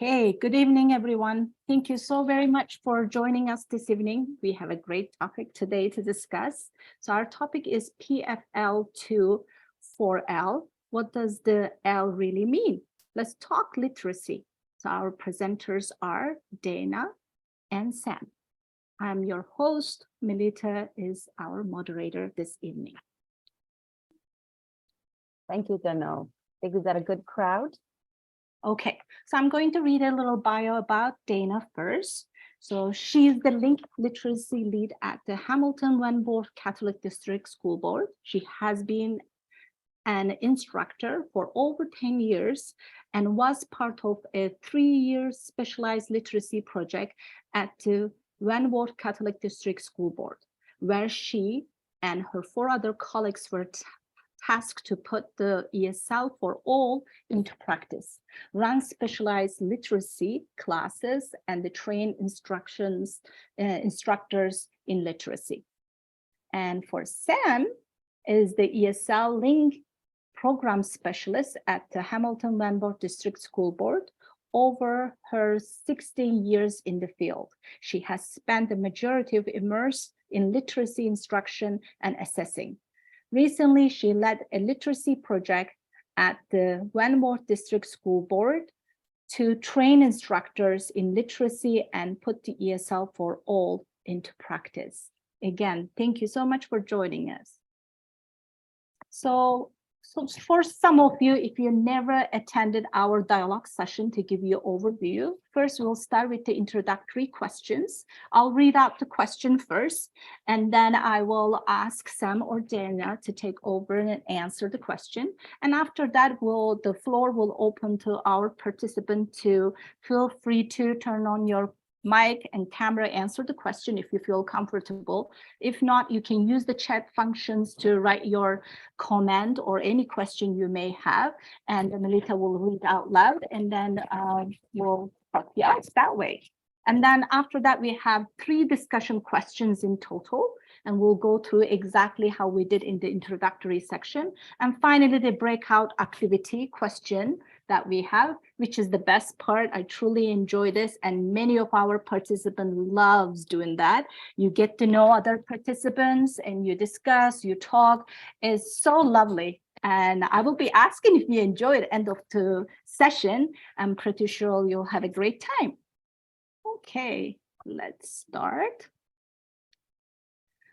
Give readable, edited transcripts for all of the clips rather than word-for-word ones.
Okay, good evening, everyone. Thank you so very much for joining us this evening. We have a great topic today to discuss. So our topic is PFL to 4L. What does the L really mean? Let's talk literacy. So our presenters are Dana and Sam. I'm your host. Melita is our moderator this evening. Thank you, Gonul. I think we've got a good crowd. Okay, so I'm going to read a little bio about Dana first. So she's the Link Literacy Lead at the Hamilton Wentworth Catholic District School Board. She has been an instructor for over 10 years and was part of a 3-year specialized literacy project at the Wentworth Catholic District School Board, where she and her 4 other colleagues were tasked to put the ESL for all into practice, run specialized literacy classes, and the train instructors in literacy. And for Sam is the ESL Link Program Specialist at the Hamilton Wentworth District School Board. Over her 16 years in the field, she has spent the majority of immersed in literacy instruction and assessing. Recently, she led a literacy project at the Wentworth District School Board to train instructors in literacy and put the ESL for all into practice. Again, thank you so much for joining us. So for some of you, if you never attended our dialogue session, to give you an overview, first we'll start with the introductory questions. I'll read out the question first, and then I will ask Sam or Dana to take over and answer the question. And after that, the floor will open to our participant to feel free to turn on your mic and camera, answer the question if you feel comfortable. If not, you can use the chat functions to write your comment or any question you may have, and Melita will read out loud, and then we'll talk that way. And then after that, we have 3 discussion questions in total, and we'll go through exactly how we did in the introductory section. And finally, the breakout activity question that we have, which is the best part. I truly enjoy this, and many of our participants loves doing that. You get to know other participants and you discuss, you talk. It's so lovely. And I will be asking if you enjoy the end of the session. I'm pretty sure you'll have a great time. Okay, let's start.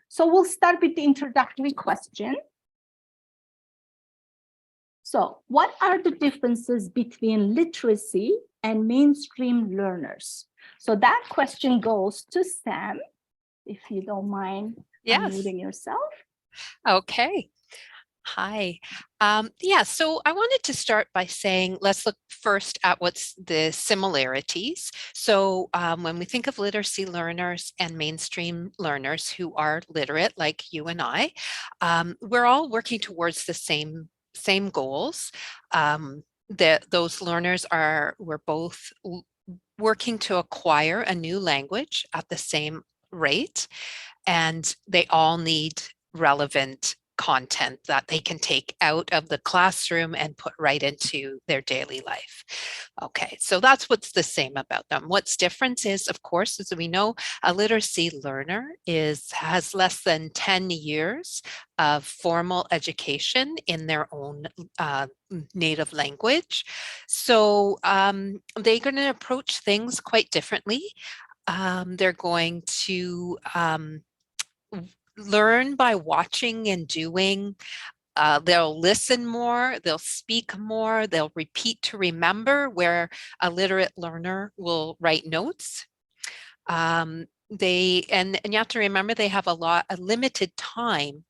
So we'll start with the introductory question. So what are the differences between literacy and mainstream learners? So that question goes to Sam, if you don't mind unmuting yourself. Okay. Hi. So I wanted to start by saying, let's look first at what's the similarities. So when we think of literacy learners and mainstream learners who are literate, like you and I, we're all working towards the same goals. Those learners we're both working to acquire a new language at the same rate, and they all need relevant content that they can take out of the classroom and put right into their daily life. Okay, so that's what's the same about them. What's different is, of course, as we know, a literacy learner has less than 10 years of formal education in their own native language. So they're going to approach things quite differently. They're going to learn by watching and doing. They'll listen more, they'll speak more, they'll repeat to remember, where a literate learner will write notes. And you have to remember they have a limited time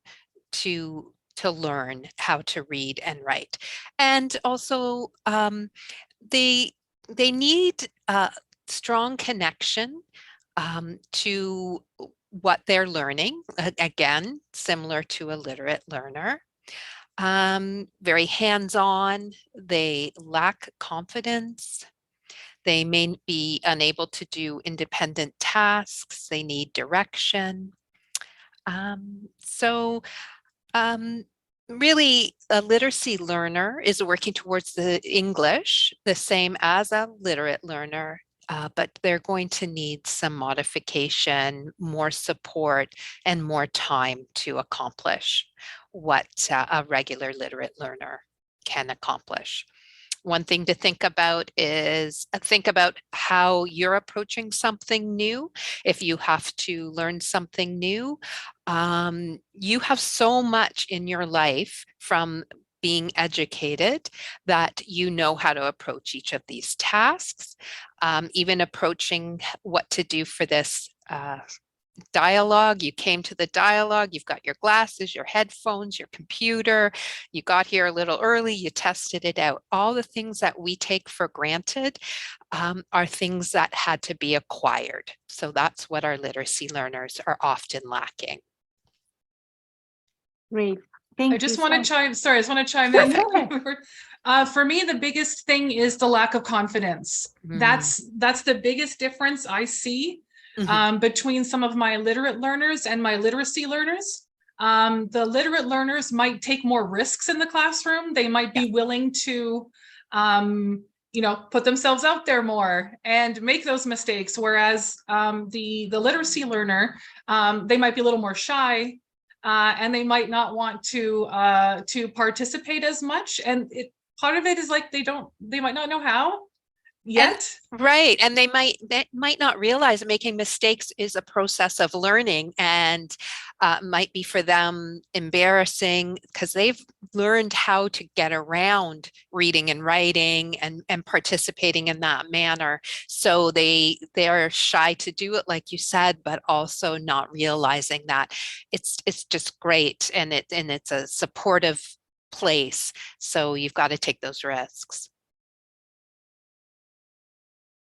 to learn how to read and write. And also they need a strong connection to what they're learning, again, similar to a literate learner. Very hands-on, they lack confidence, they may be unable to do independent tasks, they need direction. really, a literacy learner is working towards the English, the same as a literate learner, but they're going to need some modification, more support, and more time to accomplish what a regular literate learner can accomplish. One thing to think about is think about how you're approaching something new. If you have to learn something new, you have so much in your life from being educated that you know how to approach each of these tasks, even approaching what to do for this dialogue. You came to the dialogue, you've got your glasses, your headphones, your computer, you got here a little early, you tested it out. All the things that we take for granted are things that had to be acquired. So that's what our literacy learners are often lacking. Great. Thank you. I just want to chime Sure, in. go ahead. For me, the biggest thing is the lack of confidence. That's the biggest difference I see between some of my literate learners and my literacy learners. The literate learners might take more risks in the classroom. They might be willing to, put themselves out there more and make those mistakes. Whereas the literacy learner, they might be a little more shy. And they might not want to participate as much, and part of it is like they might not know how yet. Right, and they might not realize making mistakes is a process of learning, and might be for them embarrassing because they've learned how to get around reading and writing and participating in that manner. So they are shy to do it, like you said, but also not realizing that it's just great, and it's a supportive place. So you've got to take those risks.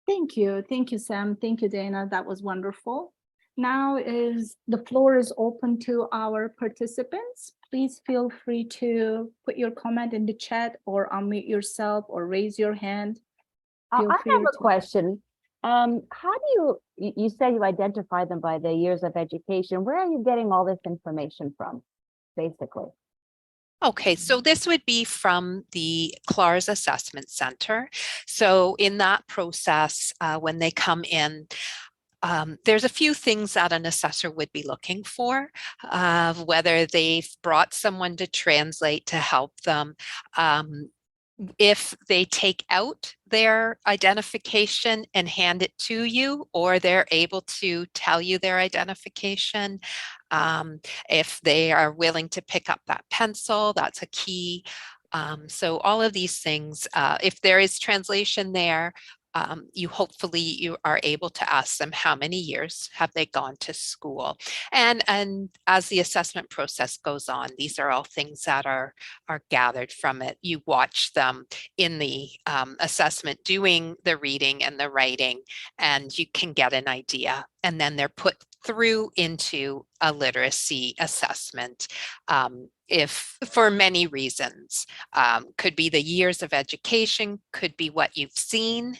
Thank you. Thank you, Sam. Thank you, Dana. That was wonderful. Now the floor is open to our participants. Please feel free to put your comment in the chat or unmute yourself or raise your hand. I have a question. How do you say you identify them by the years of education? Where are you getting all this information from, basically? Okay, so this would be from the CLARS Assessment Center. So in that process, when they come in, there's a few things that an assessor would be looking for, whether they've brought someone to translate to help them. If they take out their identification and hand it to you, or they're able to tell you their identification. If they are willing to pick up that pencil, that's a key. So all of these things, if there is translation there, hopefully you are able to ask them how many years have they gone to school. And as the assessment process goes on, these are all things that are gathered from it. You watch them in the assessment doing the reading and the writing, and you can get an idea. And then they're put through into a literacy assessment. If for many reasons, could be the years of education, could be what you've seen,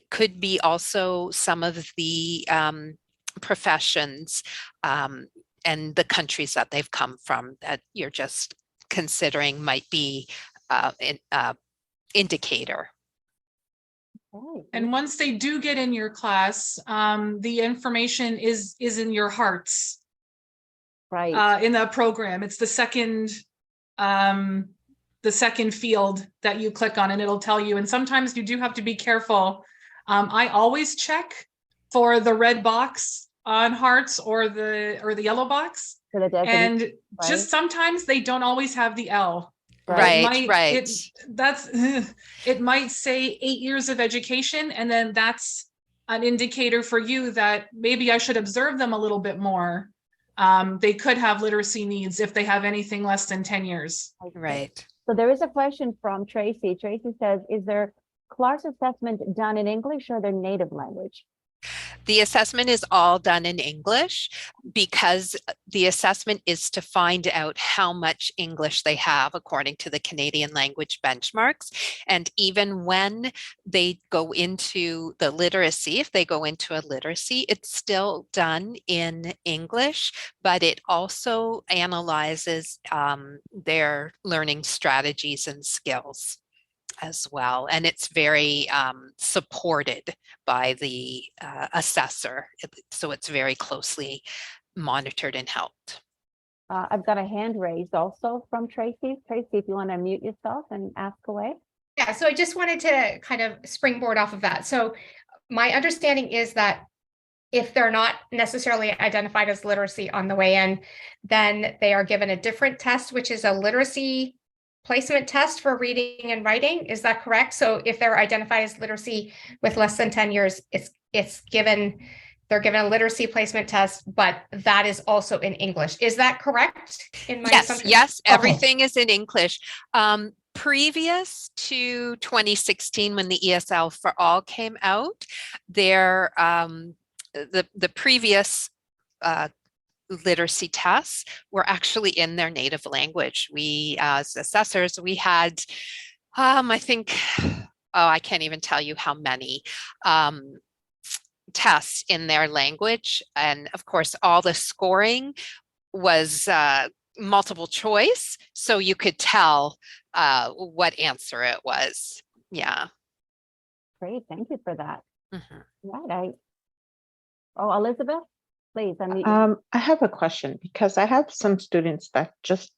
could be also some of the professions and the countries that they've come from that you're just considering might be an indicator. And once they do get in your class, the information is in your hearts. Right. In the program, it's the second field that you click on, and it'll tell you. And sometimes you do have to be careful. I always check for the red box on hearts or the yellow box, and just sometimes they don't always have the L. Right. It might say 8 years of education, and then that's an indicator for you that maybe I should observe them a little bit more. They could have literacy needs if they have anything less than 10 years. Right. So there is a question from Tracy. Tracy says, is there CLARS assessment done in English or their native language? The assessment is all done in English because the assessment is to find out how much English they have according to the Canadian language benchmarks. And even when they go into the literacy, if they go into a literacy, it's still done in English, but it also analyzes their learning strategies and skills as well. And it's very supported by the assessor. So it's very closely monitored and helped. I've got a hand raised also from Tracy. Tracy, if you want to mute yourself and ask away. Yeah, so I just wanted to kind of springboard off of that. So my understanding is that if they're not necessarily identified as literacy on the way in, then they are given a different test, which is a literacy placement test for reading and writing. Is that correct? So if they're identified as literacy with less than 10 years, they're given a literacy placement test, but that is also in English. Is that correct? In my assumption? Yes, everything is in English. Previous to 2016, when the ESL for All came out, the previous literacy tests were actually in their native language. We, as assessors, we had, I think, I can't even tell you how many tests in their language. And of course, all the scoring was multiple choice, so you could tell what answer it was. Yeah. Great, thank you for that. Mm-hmm. Right. Oh, Elizabeth, please. I have a question because I have some students that just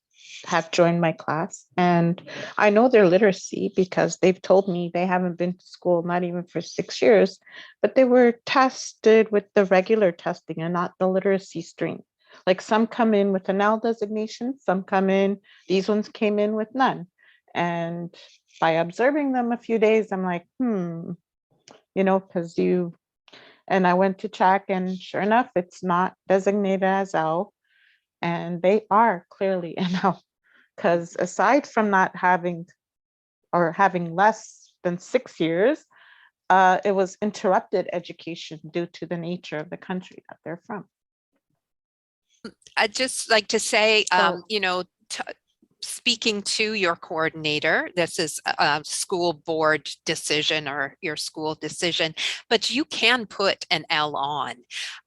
have joined my class, and I know their literacy because they've told me they haven't been to school, not even for 6 years, but they were tested with the regular testing and not the literacy stream. Like some come in with an L designation, some come in, these ones came in with none. And by observing them a few days, I'm like, because and I went to check, and sure enough, it's not designated as L, and they are clearly an L. Because aside from not having or having less than 6 years, it was interrupted education due to the nature of the country that they're from. I'd just like to say, speaking to your coordinator, this is a school board decision or your school decision, but you can put an L on.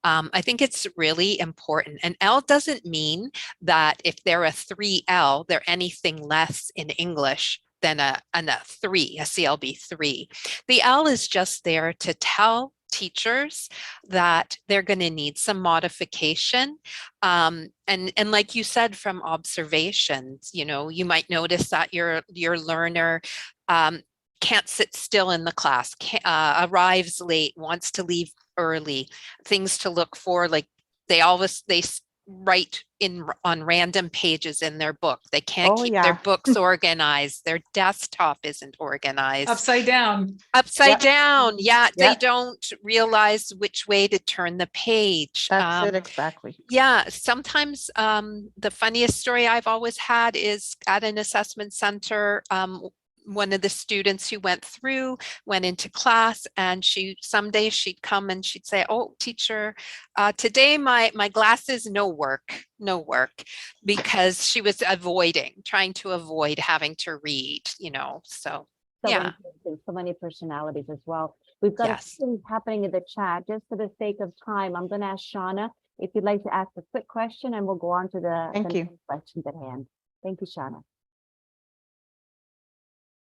I think it's really important. An L doesn't mean that if they're a 3L, they're anything less in English than a 3, a CLB 3. The L is just there to tell teachers that they're going to need some modification. And like you said, from observations, you might notice that your learner can't sit still in the class, arrives late, wants to leave early. Things to look for, like they write on random pages in their book. They can't keep their books organized. Their desktop isn't organized. Upside down. Upside down. Yeah, they don't realize which way to turn the page. That's it, exactly. Yeah, sometimes the funniest story I've always had is at an assessment center. One of the students who went into class, and some days she'd come and she'd say, "Oh, teacher, today my glasses no work," because she was trying to avoid having to read, so yeah. So many personalities as well. We've got things happening in the chat. Just for the sake of time, I'm going to ask Shauna if you'd like to ask a quick question, and we'll go on to the questions at hand. Thank you, Shauna.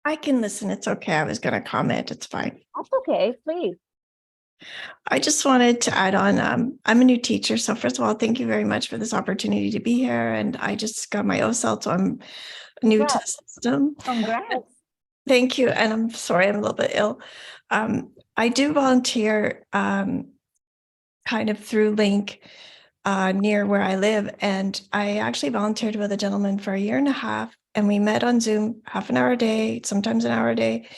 I can listen. It's okay. I was going to comment. It's fine. That's okay. Please. I just wanted to add on. I'm a new teacher. So first of all, thank you very much for this opportunity to be here. And I just got my OCELT, so I'm new to the system. Congrats. Thank you. And I'm sorry, I'm a little bit ill. I do volunteer kind of through Link near where I live. And I actually volunteered with a gentleman for 1.5 years. And we met on Zoom half an hour a day, sometimes an hour a day.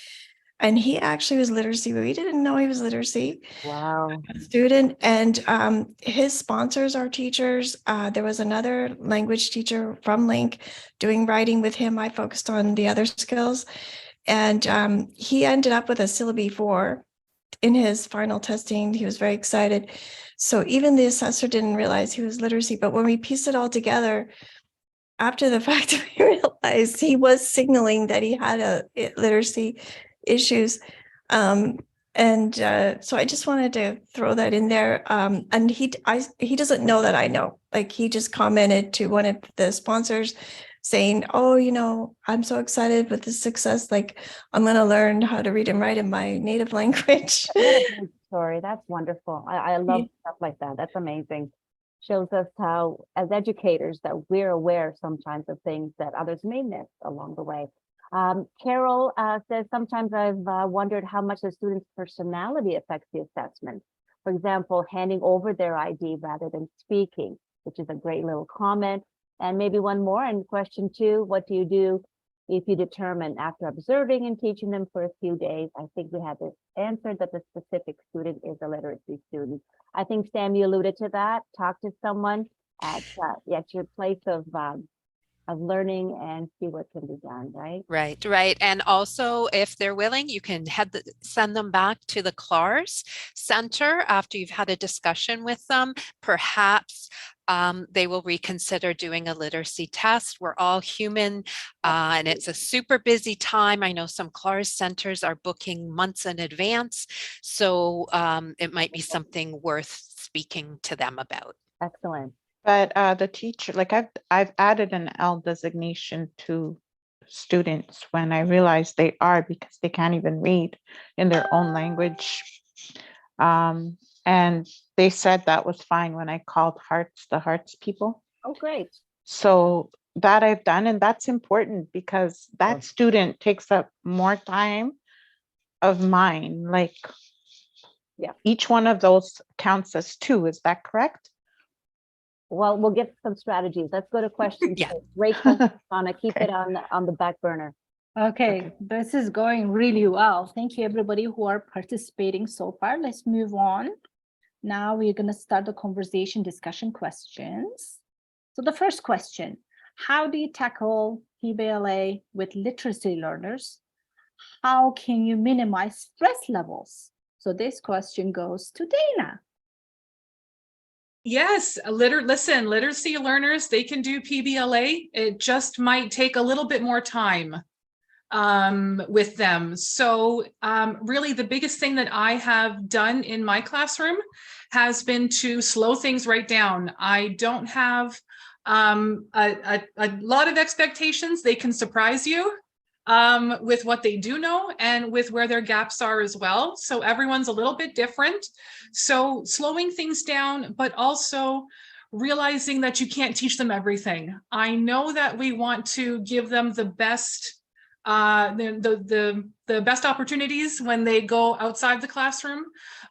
And he actually was literacy, but we didn't know he was literacy. Wow. Student. And his sponsors are teachers. There was another language teacher from Link doing writing with him. I focused on the other skills. And he ended up with a CLB 4. in his final testing, he was very excited. So even the assessor didn't realize he was literacy. But when we pieced it all together, after the fact, we realized he was signaling that he had literacy issues. So I just wanted to throw that in there. And he doesn't know that I know. Like, he just commented to one of the sponsors saying, oh, I'm so excited with the success. Like, I'm going to learn how to read and write in my native language. What a great story. That's wonderful. I love stuff like that. That's amazing. Shows us how, as educators, that we're aware sometimes of things that others may miss along the way. Carol says, sometimes I've wondered how much the student's personality affects the assessment. For example, handing over their ID rather than speaking, which is a great little comment. And maybe one more, and question 2, what do you do if you determine after observing and teaching them for a few days? I think we had this answered that the specific student is a literacy student. I think, Sam, you alluded to that. Talk to someone at your place of learning and see what can be done, right? Right. And also, if they're willing, you can send them back to the CLARS Center after you've had a discussion with them. Perhaps they will reconsider doing a literacy test. We're all human, and it's a super busy time. I know some CLARS centers are booking months in advance, so it might be something worth speaking to them about. Excellent. But the teacher, like I've added an L designation to students when I realize they are, because they can't even read in their own language. And they said that was fine when I called the Hearts people. Oh, great. So that I've done, and that's important because that student takes up more time of mine. Like, each one of those counts as 2. Is that correct? Well, we'll get some strategies. Let's go to questions. Great question, Anna. Keep it on the back burner. Okay, this is going really well. Thank you, everybody who are participating so far. Let's move on. Now we're going to start the conversation discussion questions. So the first question, how do you tackle PBLA with literacy learners? How can you minimize stress levels? So this question goes to Dana. Yes, listen, literacy learners, they can do PBLA. It just might take a little bit more time with them. So really the biggest thing that I have done in my classroom has been to slow things right down. I don't have a lot of expectations. They can surprise you with what they do know and with where their gaps are as well. So everyone's a little bit different. So slowing things down, but also realizing that you can't teach them everything. I know that we want to give them the best the best opportunities when they go outside the classroom,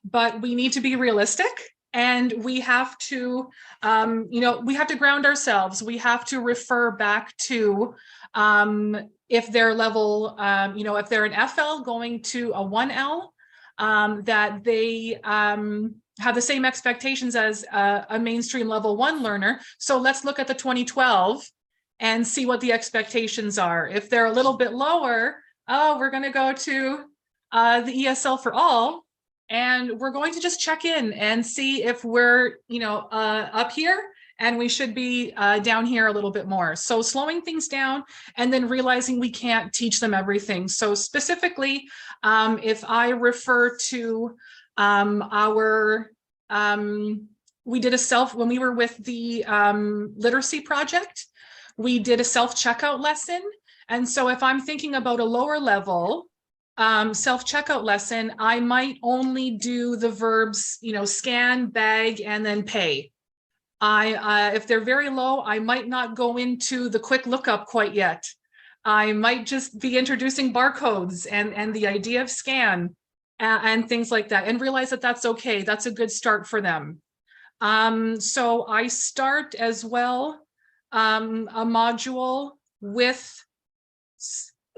but we need to be realistic. And we have to, we have to ground ourselves. We have to refer back to if they're level, if they're an FL going to a 1L, that they have the same expectations as a mainstream level 1 learner. So let's look at the 2012 and see what the expectations are. If they're a little bit lower, we're going to go to the ESL for all. And we're going to just check in and see if we're, up here, and we should be down here a little bit more. So slowing things down and then realizing we can't teach them everything. So specifically, if I refer to we did when we were with the literacy project, we did a self-checkout lesson. And so if I'm thinking about a lower level self-checkout lesson, I might only do the verbs, scan, bag, and then pay. If they're very low, I might not go into the quick lookup quite yet. I might just be introducing barcodes and the idea of scan and things like that, and realize that that's okay. That's a good start for them. So I start as well a module with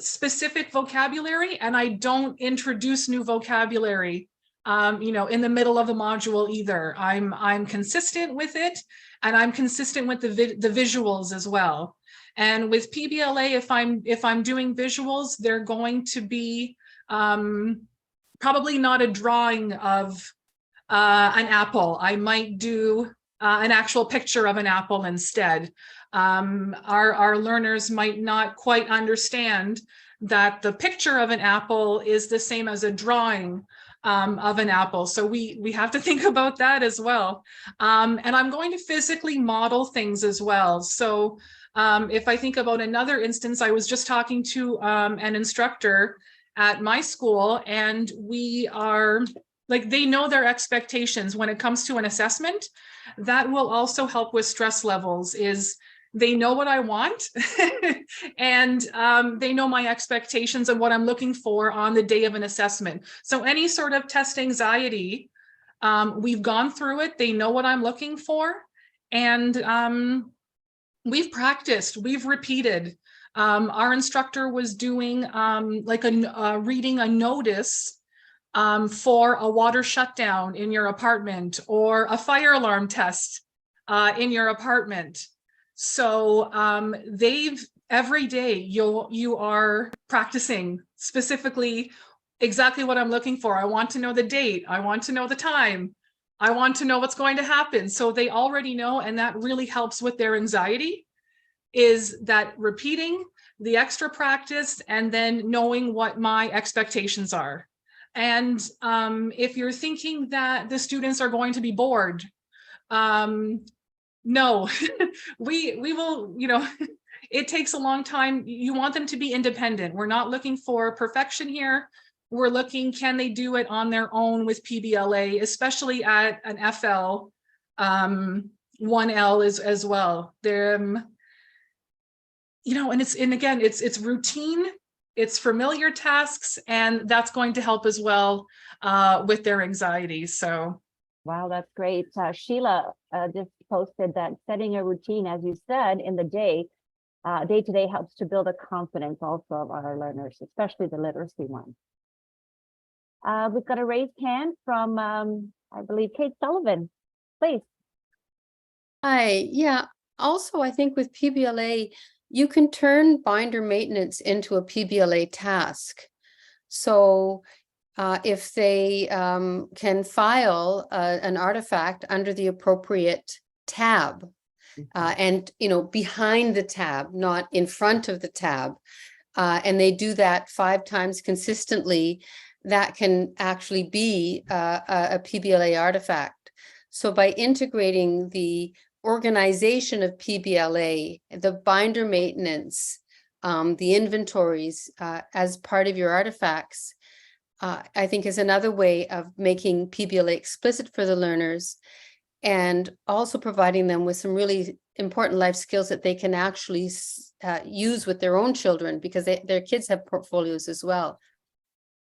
specific vocabulary, and I don't introduce new vocabulary in the middle of the module either. I'm consistent with it, and I'm consistent with the visuals as well. And with PBLA, if I'm doing visuals, they're going to be probably not a drawing of an apple. I might do an actual picture of an apple instead. Our learners might not quite understand that the picture of an apple is the same as a drawing of an apple. So we have to think about that as well. And I'm going to physically model things as well. So if I think about another instance, I was just talking to an instructor at my school, and we are like, they know their expectations when it comes to an assessment. That will also help with stress levels, is they know what I want and they know my expectations and what I'm looking for on the day of an assessment. So any sort of test anxiety, we've gone through it. They know what I'm looking for. And we've practiced, we've repeated. Our instructor was doing like reading a notice for a water shutdown in your apartment or a fire alarm test in your apartment. So every day you are practicing specifically exactly what I'm looking for. I want to know the date. I want to know the time. I want to know what's going to happen. So they already know, and that really helps with their anxiety, is that repeating, the extra practice, and then knowing what my expectations are. And if you're thinking that the students are going to be bored, no, we will, it takes a long time. You want them to be independent. We're not looking for perfection here. We're looking, can they do it on their own with PBLA, especially at an FL 1L as well. And it's routine, it's familiar tasks, and that's going to help as well with their anxiety. So. Wow, that's great. Sheila just posted that setting a routine, as you said, in the day to day helps to build a confidence also of our learners, especially the literacy ones. We've got a raised hand from, I believe, Kate Sullivan. Please. Hi. Yeah. Also, I think with PBLA, you can turn binder maintenance into a PBLA task. So if they can file an artifact under the appropriate tab, and behind the tab, not in front of the tab, and they do that 5 times consistently, that can actually be a PBLA artifact. So by integrating the organization of PBLA, the binder maintenance, the inventories as part of your artifacts, I think is another way of making PBLA explicit for the learners, and also providing them with some really important life skills that they can actually use with their own children, because their kids have portfolios as well.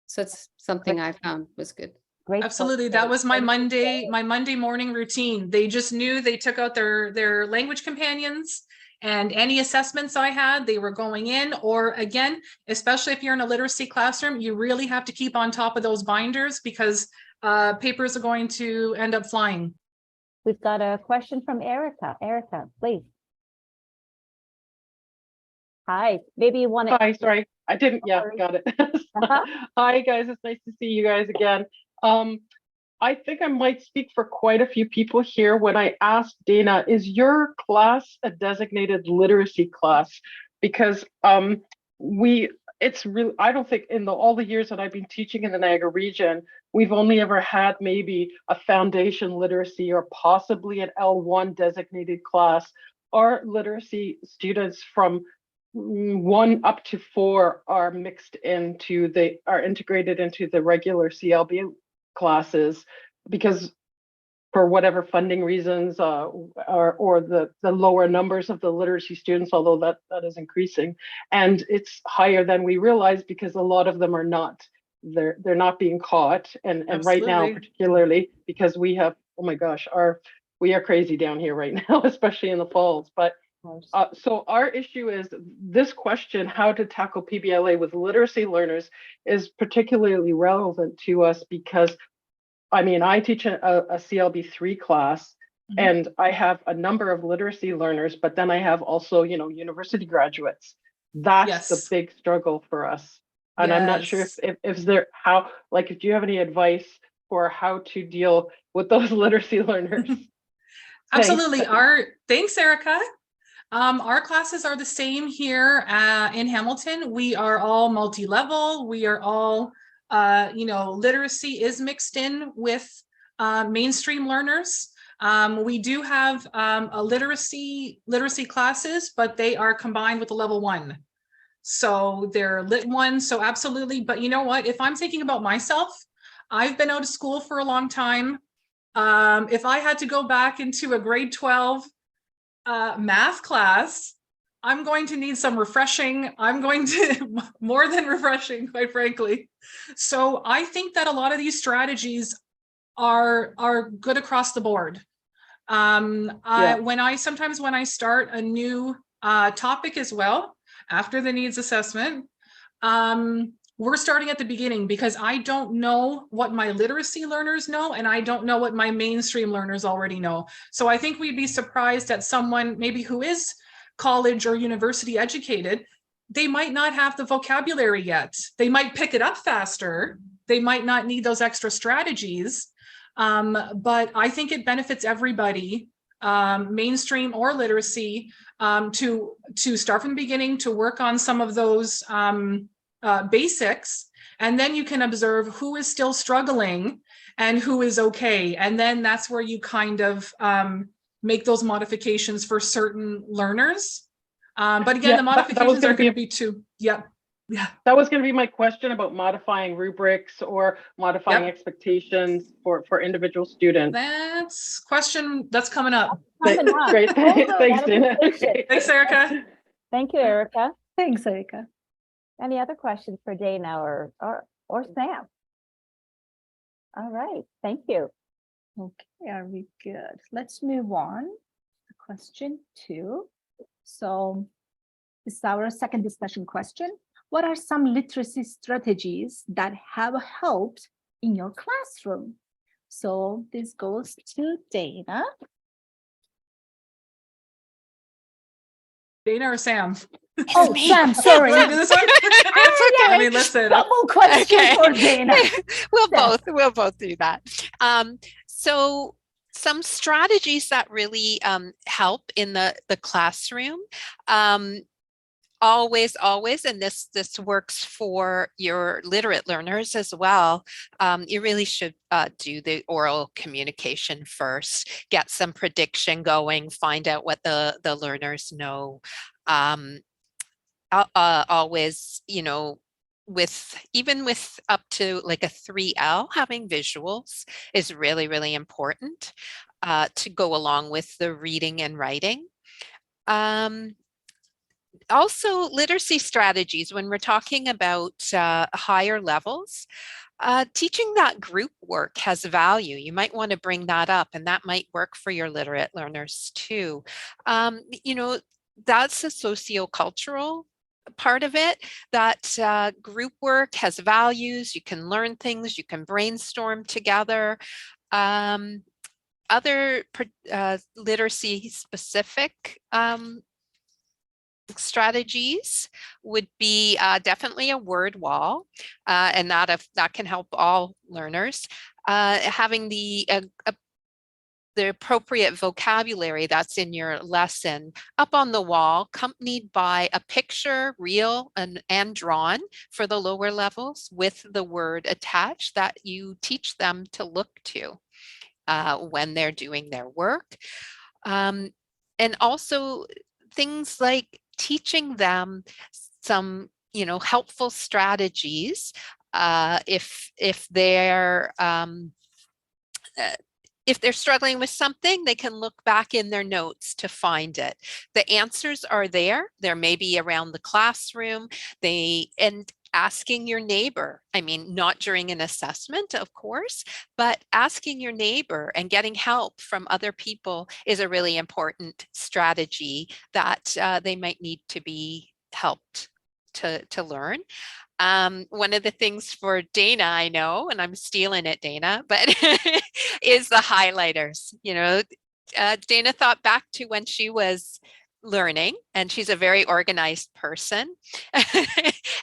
So it's something I found was good. Great. Absolutely. That was my Monday morning routine. They just knew, they took out their language companions, and any assessments I had, they were going in. Or again, especially if you're in a literacy classroom, you really have to keep on top of those binders, because papers are going to end up flying. We've got a question from Erica. Erica, please. Hi, maybe you want to. Hi, sorry, I didn't. Yeah, got it. Hi, guys. It's nice to see you guys again. I think I might speak for quite a few people here when I asked Dana, is your class a designated literacy class? Because it's really, I don't think in all the years that I've been teaching in the Niagara region, we've only ever had maybe a foundation literacy or possibly an L1 designated class. Our literacy students from 1 up to 4 are integrated into the regular CLB classes, because for whatever funding reasons or the lower numbers of the literacy students, although that is increasing, and it's higher than we realize, because a lot of them are not, they're not being caught, and right now particularly because we have, oh my gosh, we are crazy down here right now, especially in the falls. But so our issue is this question, how to tackle PBLA with literacy learners, is particularly relevant to us because, I mean, I teach a CLB 3 class, and I have a number of literacy learners, but then I have also, university graduates. That's the big struggle for us. And I'm not sure if there, how, like, if you have any advice for how to deal with those literacy learners. Absolutely. Thanks, Erica. Our classes are the same here in Hamilton. We are all multi-level. We are all, literacy is mixed in with mainstream learners. We do have a literacy classes, but they are combined with the level 1. So they're lit 1. So absolutely. But you know what? If I'm thinking about myself, I've been out of school for a long time. If I had to go back into a grade 12 math class, I'm going to need some refreshing. I'm going to more than refreshing, quite frankly. So I think that a lot of these strategies are good across the board. When I start a new topic as well, after the needs assessment, we're starting at the beginning, because I don't know what my literacy learners know, and I don't know what my mainstream learners already know. So I think we'd be surprised at someone maybe who is college or university educated. They might not have the vocabulary yet. They might pick it up faster. They might not need those extra strategies. But I think it benefits everybody, mainstream or literacy, to start from the beginning, to work on some of those basics, and then you can observe who is still struggling and who is okay. And then that's where you kind of make those modifications for certain learners. But again, the modifications are going to be too. Yep. Yeah. That was going to be my question about modifying rubrics or modifying expectations for individual students. That's question that's coming up. Great. Thanks, Dana. Thanks, Erica. Thank you, Erica. Thanks, Erica. Any other questions for Dana or Sam? All right, thank you. Okay, are we good? Let's move on to question 2. So this is our second discussion question. What are some literacy strategies that have helped in your classroom? So this goes to Dana. Dana or Sam? Oh, Sam, sorry. This one? I mean, listen. Double question for Dana. We'll both do that. So some strategies that really help in the classroom. Always, and this works for your literate learners as well. You really should do the oral communication first, get some prediction going, find out what the learners know. Always, with up to like a 3L, having visuals is really, really important to go along with the reading and writing. Also, literacy strategies, when we're talking about higher levels, teaching that group work has value. You might want to bring that up, and that might work for your literate learners too. That's a sociocultural part of it, that group work has values. You can learn things, you can brainstorm together. Other literacy specific strategies would be definitely a word wall, and that can help all learners. Having the appropriate vocabulary that's in your lesson up on the wall, accompanied by a picture, real and drawn for the lower levels, with the word attached that you teach them to look to when they're doing their work. And also things like teaching them some, helpful strategies if they're struggling with something, they can look back in their notes to find it. The answers are there. There may be around the classroom. And asking your neighbor, not during an assessment, of course, but asking your neighbor and getting help from other people is a really important strategy that they might need to be helped to learn. One of the things for Dana, I know, and I'm stealing it, Dana, but is the highlighters. Dana thought back to when she was learning, and she's a very organized person.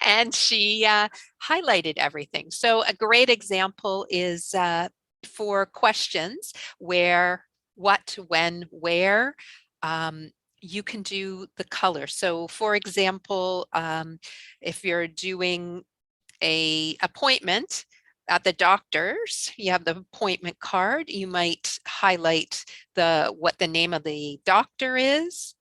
And she highlighted everything. So a great example is for questions where, what, when, where, you can do the color. So for example, if you're doing a appointment at the doctor's, you have the appointment card, you might highlight what the name of the doctor is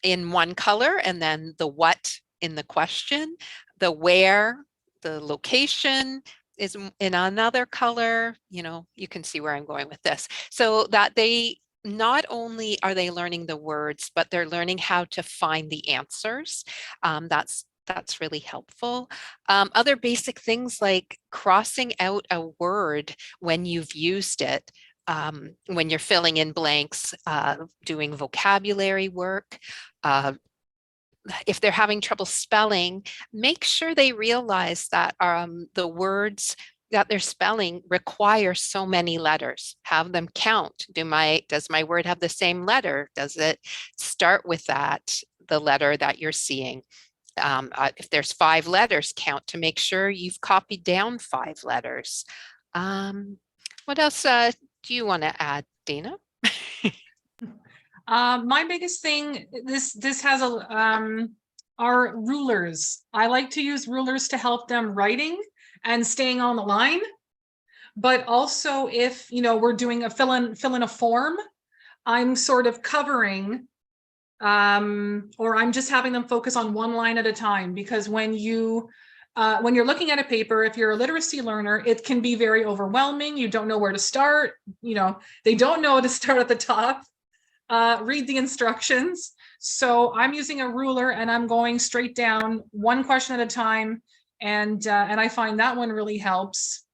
in one color, and then the what in the question, the where, the location is in another color. You know, you can see where I'm going with this. So that they not only are they learning the words, but they're learning how to find the answers. That's really helpful. Other basic things like crossing out a word when you've used it, when you're filling in blanks, doing vocabulary work. If they're having trouble spelling, make sure they realize that the words that they're spelling require so many letters. Have them count. Does my word have the same letter? Does it start with the letter that you're seeing? If there's 5 letters, count to make sure you've copied down 5 letters. What else do you want to add, Dana? My biggest thing, this has are rulers. I like to use rulers to help them writing and staying on the line. But also, if we're doing a fill in a form, I'm sort of covering, or I'm just having them focus on one line at a time, because when you're looking at a paper, if you're a literacy learner, it can be very overwhelming. You don't know where to start. They don't know how to start at the top. Read the instructions. So I'm using a ruler and I'm going straight down one question at a time. And I find that one really helps.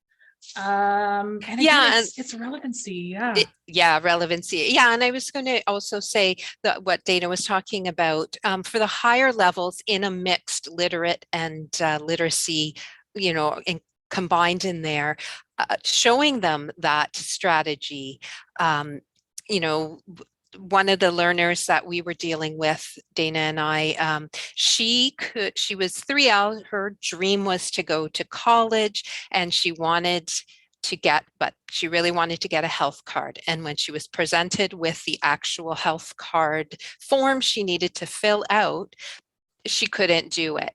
And again, it's relevancy. Relevancy. Yeah. And I was going to also say that what Dana was talking about, for the higher levels in a mixed literate and literacy, combined in there, showing them that strategy. One of the learners that we were dealing with, Dana and I, she was 3 out. Her dream was to go to college, and she really wanted to get a health card. And when she was presented with the actual health card form she needed to fill out, she couldn't do it.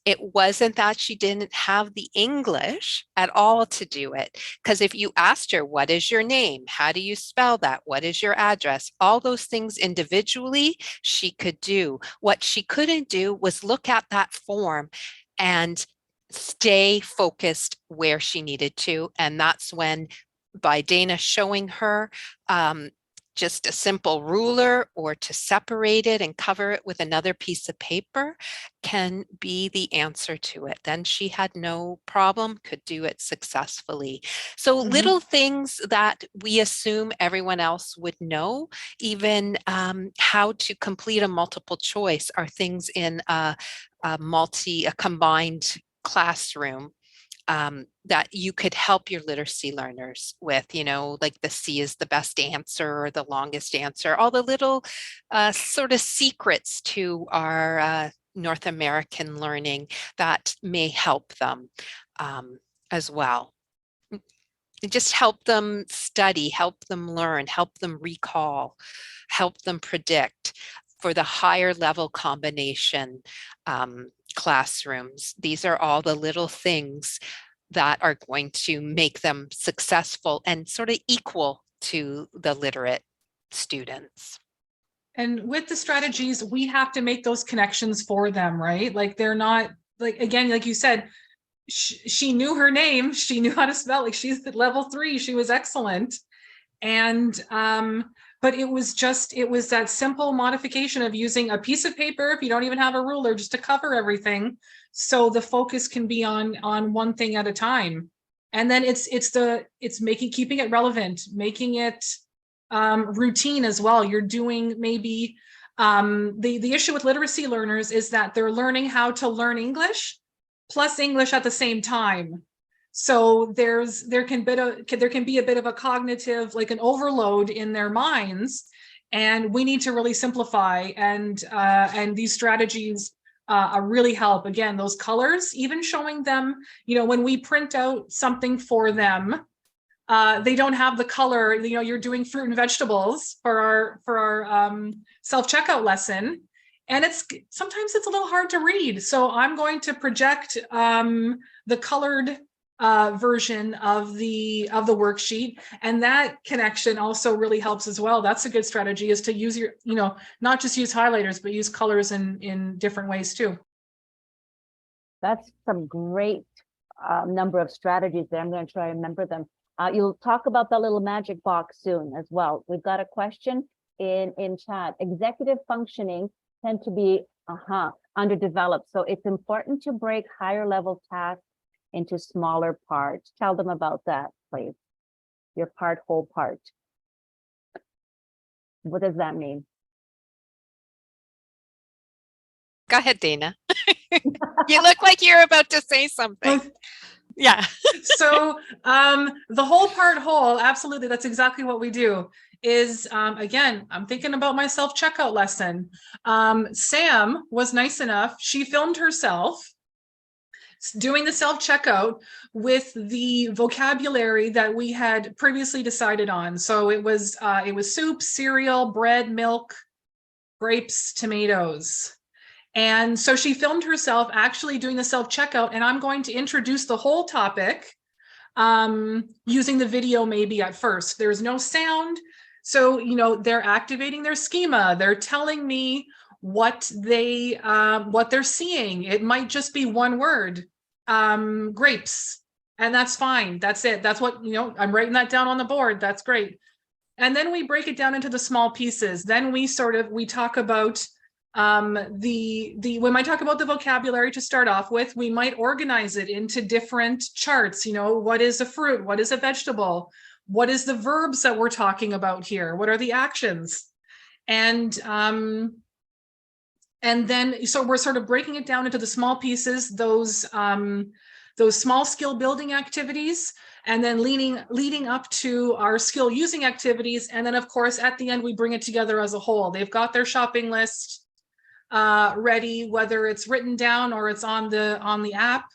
It wasn't that she didn't have the English at all to do it. Because if you asked her, what is your name? How do you spell that? What is your address? All those things individually, she could do. What she couldn't do was look at that form and stay focused where she needed to. And that's when, by Dana showing her, just a simple ruler, or to separate it and cover it with another piece of paper, can be the answer to it. Then she had no problem, could do it successfully. So little things that we assume everyone else would know, even how to complete a multiple choice, are things in a combined classroom that you could help your literacy learners with, like the C is the best answer or the longest answer, all the little sort of secrets to our North American learning that may help them as well. Just help them study, help them learn, help them recall, help them predict. For the higher level combination classrooms, these are all the little things that are going to make them successful and sort of equal to the literate students. And with the strategies, we have to make those connections for them, right? Like, they're not, like, again, like you said, she knew her name, she knew how to spell, like, she's at level 3, she was excellent. And but it was that simple modification of using a piece of paper, if you don't even have a ruler, just to cover everything, so the focus can be on one thing at a time. And then it's keeping it relevant, making it routine as well. You're doing maybe the issue with literacy learners is that they're learning how to learn English plus English at the same time. So there can be a bit of a cognitive, like an overload in their minds And we need to really simplify, and these strategies really help. Again, those colors, even showing them, when we print out something for them, they don't have the color. You're doing fruit and vegetables for our self-checkout lesson, and sometimes it's a little hard to read. So I'm going to project the colored version of the worksheet, and that connection also really helps as well. That's a good strategy, is to use your, not just use highlighters, but use colors in different ways too. That's some great number of strategies there. I'm going to try to remember them. You'll talk about that little magic box soon as well. We've got a question in chat. Executive functioning tend to be underdeveloped, so it's important to break higher level tasks into smaller parts. Tell them about that, please. Your part, whole part. What does that mean? Go ahead, Dana. You look like you're about to say something. Yeah. So the whole part whole, absolutely. That's exactly what we do. Is again, I'm thinking about my self-checkout lesson. Sam was nice enough. She filmed herself doing the self-checkout with the vocabulary that we had previously decided on. So it was soup, cereal, bread, milk, grapes, tomatoes. And so she filmed herself actually doing the self-checkout, and I'm going to introduce the whole topic using the video maybe at first. There's no sound. So, they're activating their schema. They're telling me what they're seeing. It might just be one word, grapes, and that's fine. That's it. That's what, I'm writing that down on the board. That's great. And then we break it down into the small pieces. Then we talk about we might talk about the vocabulary to start off with. We might organize it into different charts. What is a fruit? What is a vegetable? What is the verbs that we're talking about here? What are the actions? And then, so we're sort of breaking it down into the small pieces, those small skill building activities, and then leading up to our skill using activities. And then, of course, at the end, we bring it together as a whole. They've got their shopping list ready, whether it's written down or it's on the app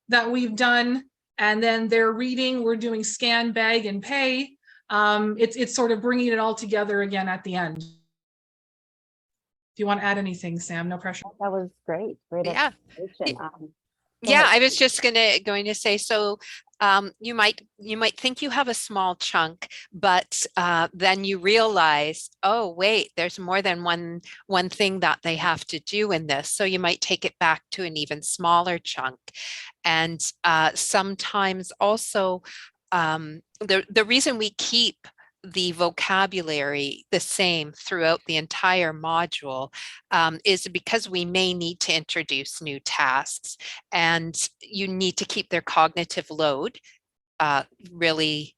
that we've done. And then they're reading, we're doing scan, bag, and pay. It's sort of bringing it all together again at the end. If you want to add anything, Sam, no pressure. That was great. Great Yeah. explanation. Yeah, I was just going to say, so you might think you have a small chunk, but then you realize, oh wait, there's more than one thing that they have to do in this. So you might take it back to an even smaller chunk. And sometimes also the reason we keep the vocabulary the same throughout the entire module is because we may need to introduce new tasks, and you need to keep their cognitive load really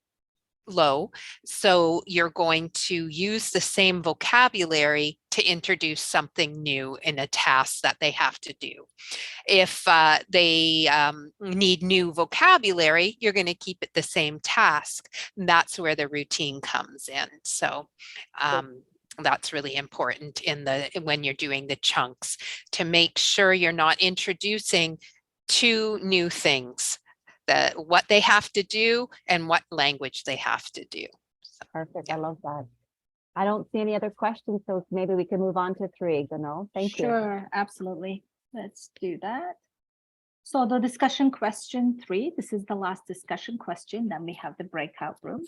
low. So you're going to use the same vocabulary to introduce something new in a task that they have to do. If they need new vocabulary, you're going to keep it the same task. And that's where the routine comes in. So that's really important when you're doing the chunks, to make sure you're not introducing two new things, what they have to do and what language they have to do. So, perfect. I love that. I don't see any other questions, so maybe we can move on to 3, Gonul. Thank you. Sure, absolutely. Let's do that. So the discussion question 3, this is the last discussion question. Then we have the breakout room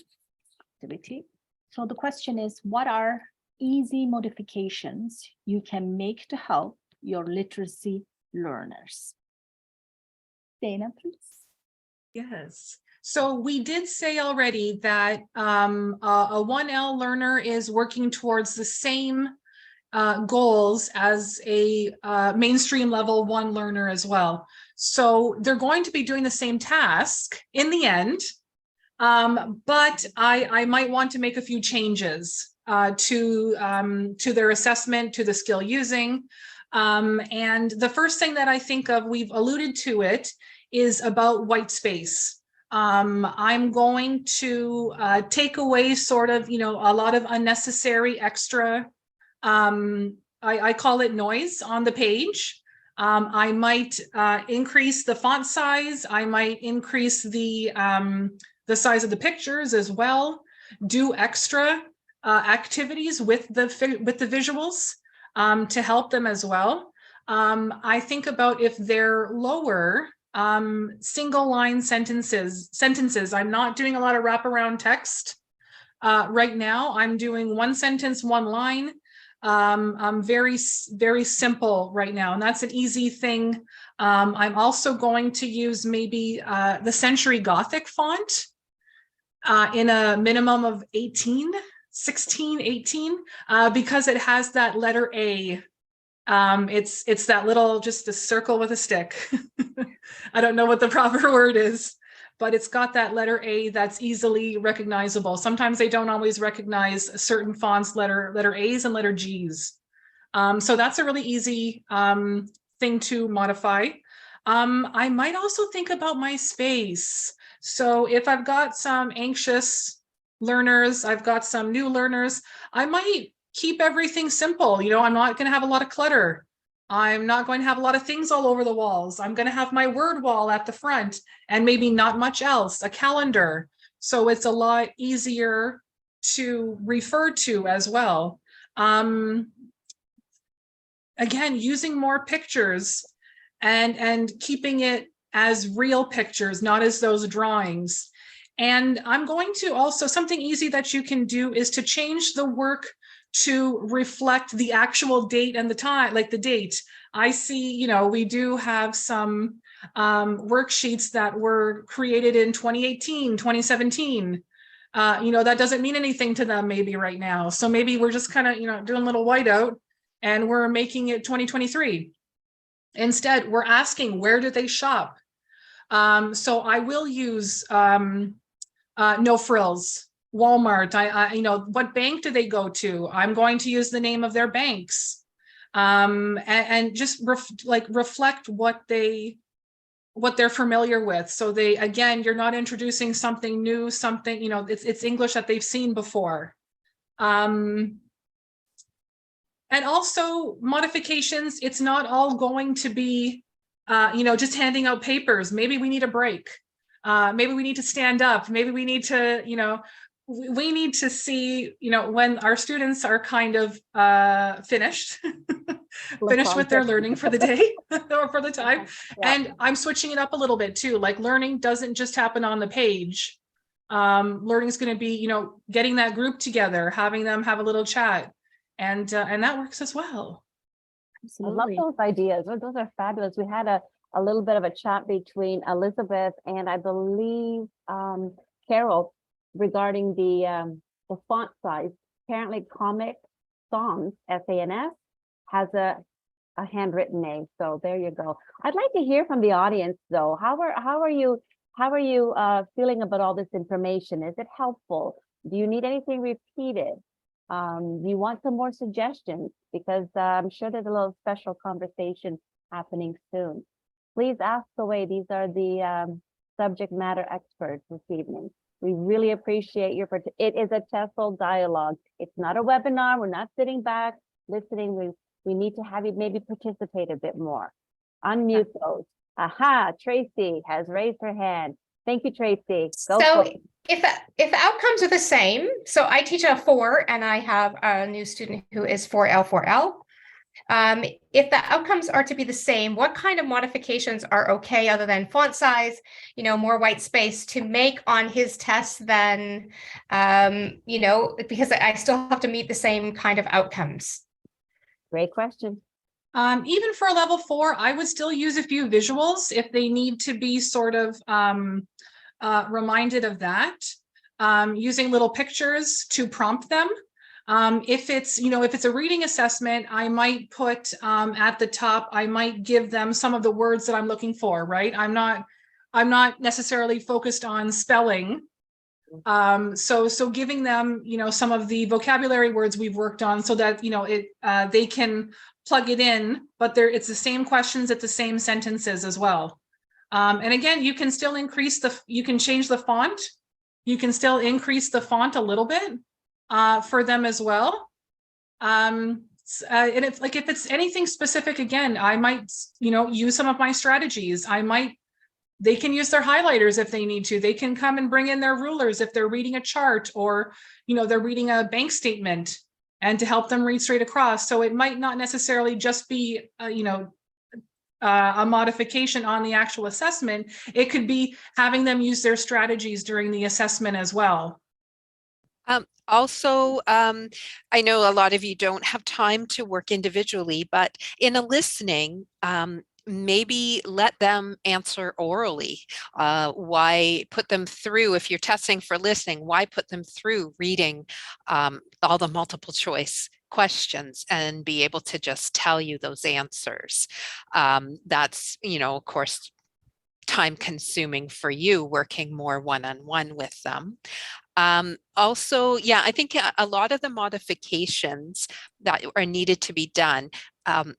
activity. So the question is, what are easy modifications you can make to help your literacy learners? Dana, please. Yes. So we did say already that a 1L learner is working towards the same goals as a mainstream level 1 learner as well. So they're going to be doing the same task in the end, but I might want to make a few changes to their assessment, to the skill using. And the first thing that I think of, we've alluded to it, is about white space. I'm going to take away sort of, a lot of unnecessary extra, I call it noise on the page. I might increase the font size. I might increase the size of the pictures as well. Do extra activities with the visuals to help them as well. I think about if they're lower, single line sentences. I'm not doing a lot of wraparound text right now. I'm doing one sentence, one line. I'm very simple right now, and that's an easy thing. I'm also going to use maybe the Century Gothic font in a minimum of 16, 18, because it has that letter A. It's that little, just a circle with a stick. I don't know what the proper word is, but it's got that letter A that's easily recognizable. Sometimes they don't always recognize certain fonts, letter A's and letter G's. So that's a really easy thing to modify. I might also think about my space. So if I've got some anxious learners, I've got some new learners, I might keep everything simple. I'm not going to have a lot of clutter. I'm not going to have a lot of things all over the walls. I'm going to have my word wall at the front and maybe not much else, a calendar. So it's a lot easier to refer to as well. Again, using more pictures and keeping it as real pictures, not as those drawings. And I'm going to also, something easy that you can do is to change the work to reflect the actual date and the time, like the date. I see, we do have some worksheets that were created in 2018, 2017. That doesn't mean anything to them maybe right now. So maybe we're just kind of, doing a little whiteout and we're making it 2023. Instead, we're asking, where do they shop? So I will use No Frills, Walmart. What bank do they go to? I'm going to use the name of their banks, and just reflect what they're familiar with. So again, you're not introducing something new, something, it's English that they've seen before. And also modifications, it's not all going to be, just handing out papers. Maybe we need a break. Maybe we need to stand up. Maybe we need to, we need to see, when our students are kind of finished with their learning for the day or for the time. Yeah. And I'm switching it up a little bit too. Like learning doesn't just happen on the page. Learning is going to be, getting that group together, having them have a little chat. And that works as well. Absolutely. I love those ideas. Those are fabulous. We had a little bit of a chat between Elizabeth and I believe Carol regarding the font size. Apparently Comic Sans, S-A-N-S, has a handwritten name. So there you go. I'd like to hear from the audience though. How are you feeling about all this information? Is it helpful? Do you need anything repeated? Do you want some more suggestions? Because I'm sure there's a little special conversation happening soon. Please ask away. These are the subject matter experts this evening. We really appreciate your it is a TESL dialogue. It's not a webinar. We're not sitting back listening. We need to have you maybe participate a bit more. Unmute those. Aha, Tracy has raised her hand. Thank you, Tracy. Go for it. If the outcomes are the same, so I teach a 4 and I have a new student who is 4L. If the outcomes are to be the same, what kind of modifications are okay other than font size, more white space to make on his test than, because I still have to meet the same kind of outcomes? Great question. Even for a level 4, I would still use a few visuals if they need to be sort of reminded of that, using little pictures to prompt them. If it's a reading assessment, I might put at the top, I might give them some of the words that I'm looking for, right? I'm not necessarily focused on spelling. So giving them, some of the vocabulary words we've worked on so that, they can plug it in, but it's the same questions at the same sentences as well. And again, you can still you can change the font. You can still increase the font a little bit for them as well. And it's like, if it's anything specific, again, I might, use some of my strategies. They can use their highlighters if they need to. They can come and bring in their rulers if they're reading a chart, or, they're reading a bank statement, and to help them read straight across. So it might not necessarily just be, a modification on the actual assessment. It could be having them use their strategies during the assessment as well. Also, I know a lot of you don't have time to work individually, but in a listening, maybe let them answer orally. Why put them through, if you're testing for listening, why put them through reading all the multiple choice questions and be able to just tell you those answers? That's, of course, time consuming for you working more one-on-one with them. Also, yeah, I think a lot of the modifications that are needed to be done,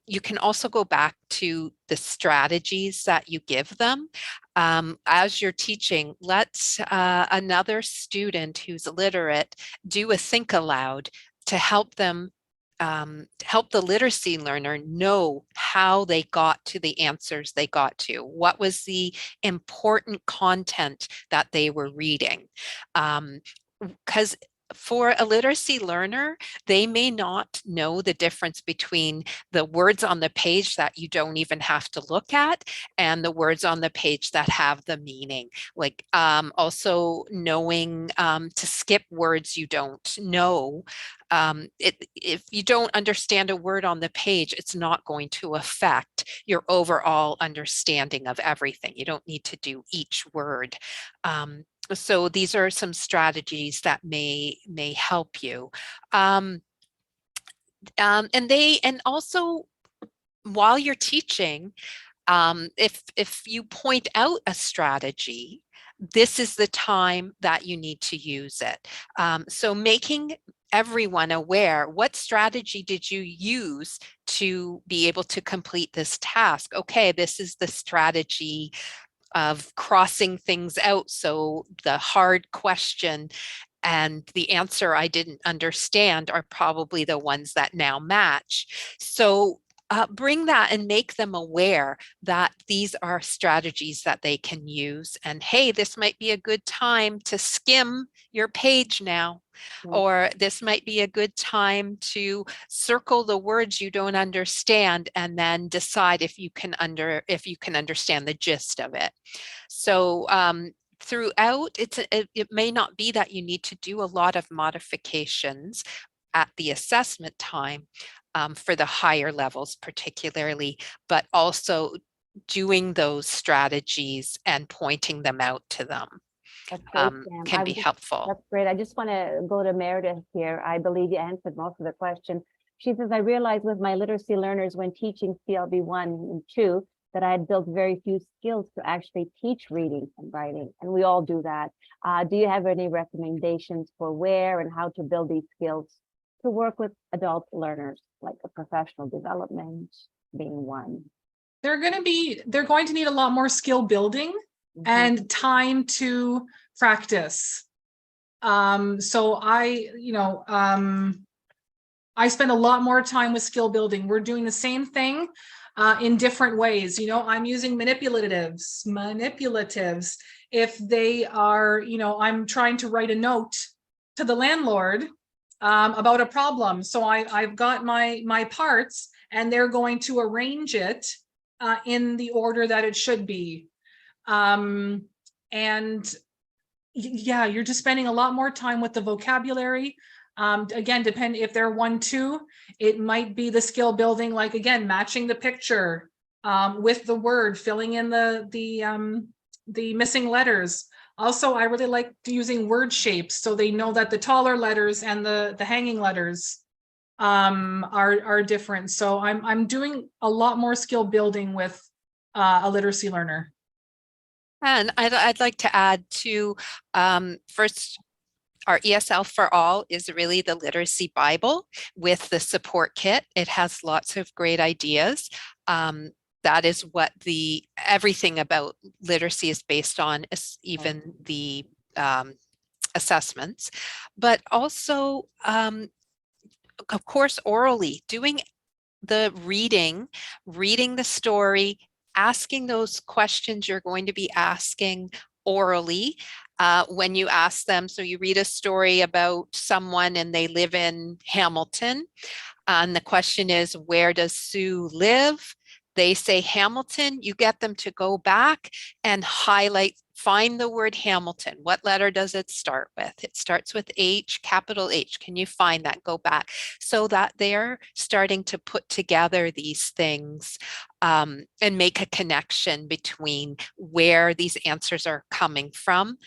you can also go back to the strategies that you give them. As you're teaching, let another student who's illiterate do a think aloud to help them, help the literacy learner know how they got to the answers they got to. What was the important content that they were reading? Because for a literacy learner, they may not know the difference between the words on the page that you don't even have to look at and the words on the page that have the meaning. Like also knowing to skip words you don't know. If you don't understand a word on the page, it's not going to affect your overall understanding of everything. You don't need to do each word. So these are some strategies that may help you. And also while you're teaching, if you point out a strategy, this is the time that you need to use it. So making everyone aware, what strategy did you use to be able to complete this task? Okay, this is the strategy of crossing things out. So the hard question and the answer I didn't understand are probably the ones that now match. So bring that and make them aware that these are strategies that they can use. And hey, this might be a good time to skim your page now. Or this might be a good time to circle the words you don't understand and then decide if you can understand the gist of it. So throughout, it may not be that you need to do a lot of modifications at the assessment time for the higher levels particularly, but also doing those strategies and pointing them out to them. Can be helpful. That's great. I just want to go to Meredith here. I believe you answered most of the question. She says, I realized with my literacy learners when teaching CLB 1 and 2 that I had built very few skills to actually teach reading and writing. And we all do that. Do you have any recommendations for where and how to build these skills to work with adult learners, like a professional development being one? They're going to need a lot more skill building and time to practice. So I spend a lot more time with skill building. We're doing the same thing in different ways. I'm using manipulatives. If they are, I'm trying to write a note to the landlord about a problem. So I've got my parts and they're going to arrange it in the order that it should be. And yeah, you're just spending a lot more time with the vocabulary. Again, depend if they're 1-2, it might be the skill building, like again, matching the picture with the word, filling in the missing letters. Also, I really like using word shapes so they know that the taller letters and the hanging letters are different. So I'm doing a lot more skill building with a literacy learner. And I'd like to add to first, our ESL for All is really the literacy Bible with the support kit. It has lots of great ideas. that is what everything about literacy is based on, even the assessments, but also, of course, orally, doing the reading the story, asking those questions you're going to be asking orally when you ask them. So you read a story about someone and they live in Hamilton, and the question is, where does Sue live? They say Hamilton. You get them to go back and find the word Hamilton. What letter does it start with? It starts with H, capital H. Can you find that? Go back. So that they're starting to put together these things and make a connection between where these answers are coming from.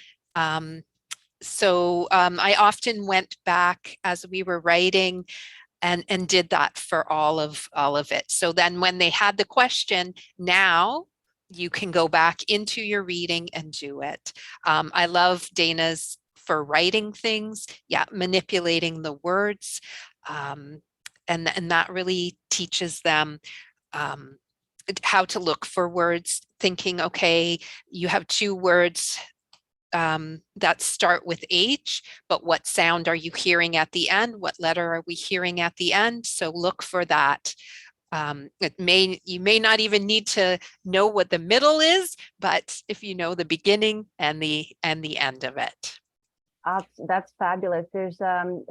So I often went back as we were writing and did that for all of it. So then when they had the question, now you can go back into your reading and do it. I love Dana's for writing things, manipulating the words. And that really teaches them how to look for words, thinking, okay, you have 2 words that start with H, but what sound are you hearing at the end? What letter are we hearing at the end? So look for that. You may not even need to know what the middle is, but if you know the beginning and the end of it. That's fabulous. There's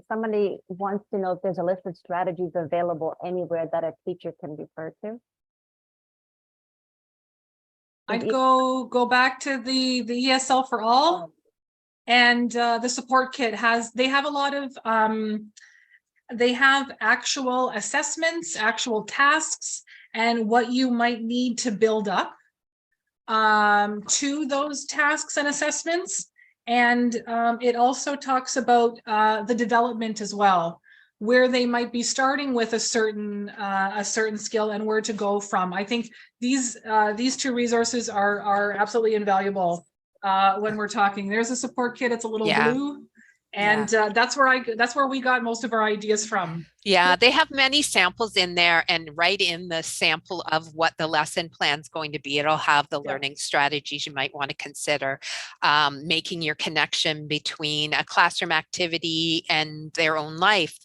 somebody wants to know if there's a list of strategies available anywhere that a teacher can refer to. I'd go back to the ESL for All, and the support kit they have a lot of they have actual assessments, actual tasks, and what you might need to build up to those tasks and assessments. And it also talks about the development as well, where they might be starting with a certain skill and where to go from. I think these 2 resources are absolutely invaluable when we're talking. There's a support kit. It's a little blue, and that's where we got most of our ideas from. Yeah, they have many samples in there, and right in the sample of what the lesson plan is going to be, it'll have the learning strategies you might want to consider, making your connection between a classroom activity and their own life,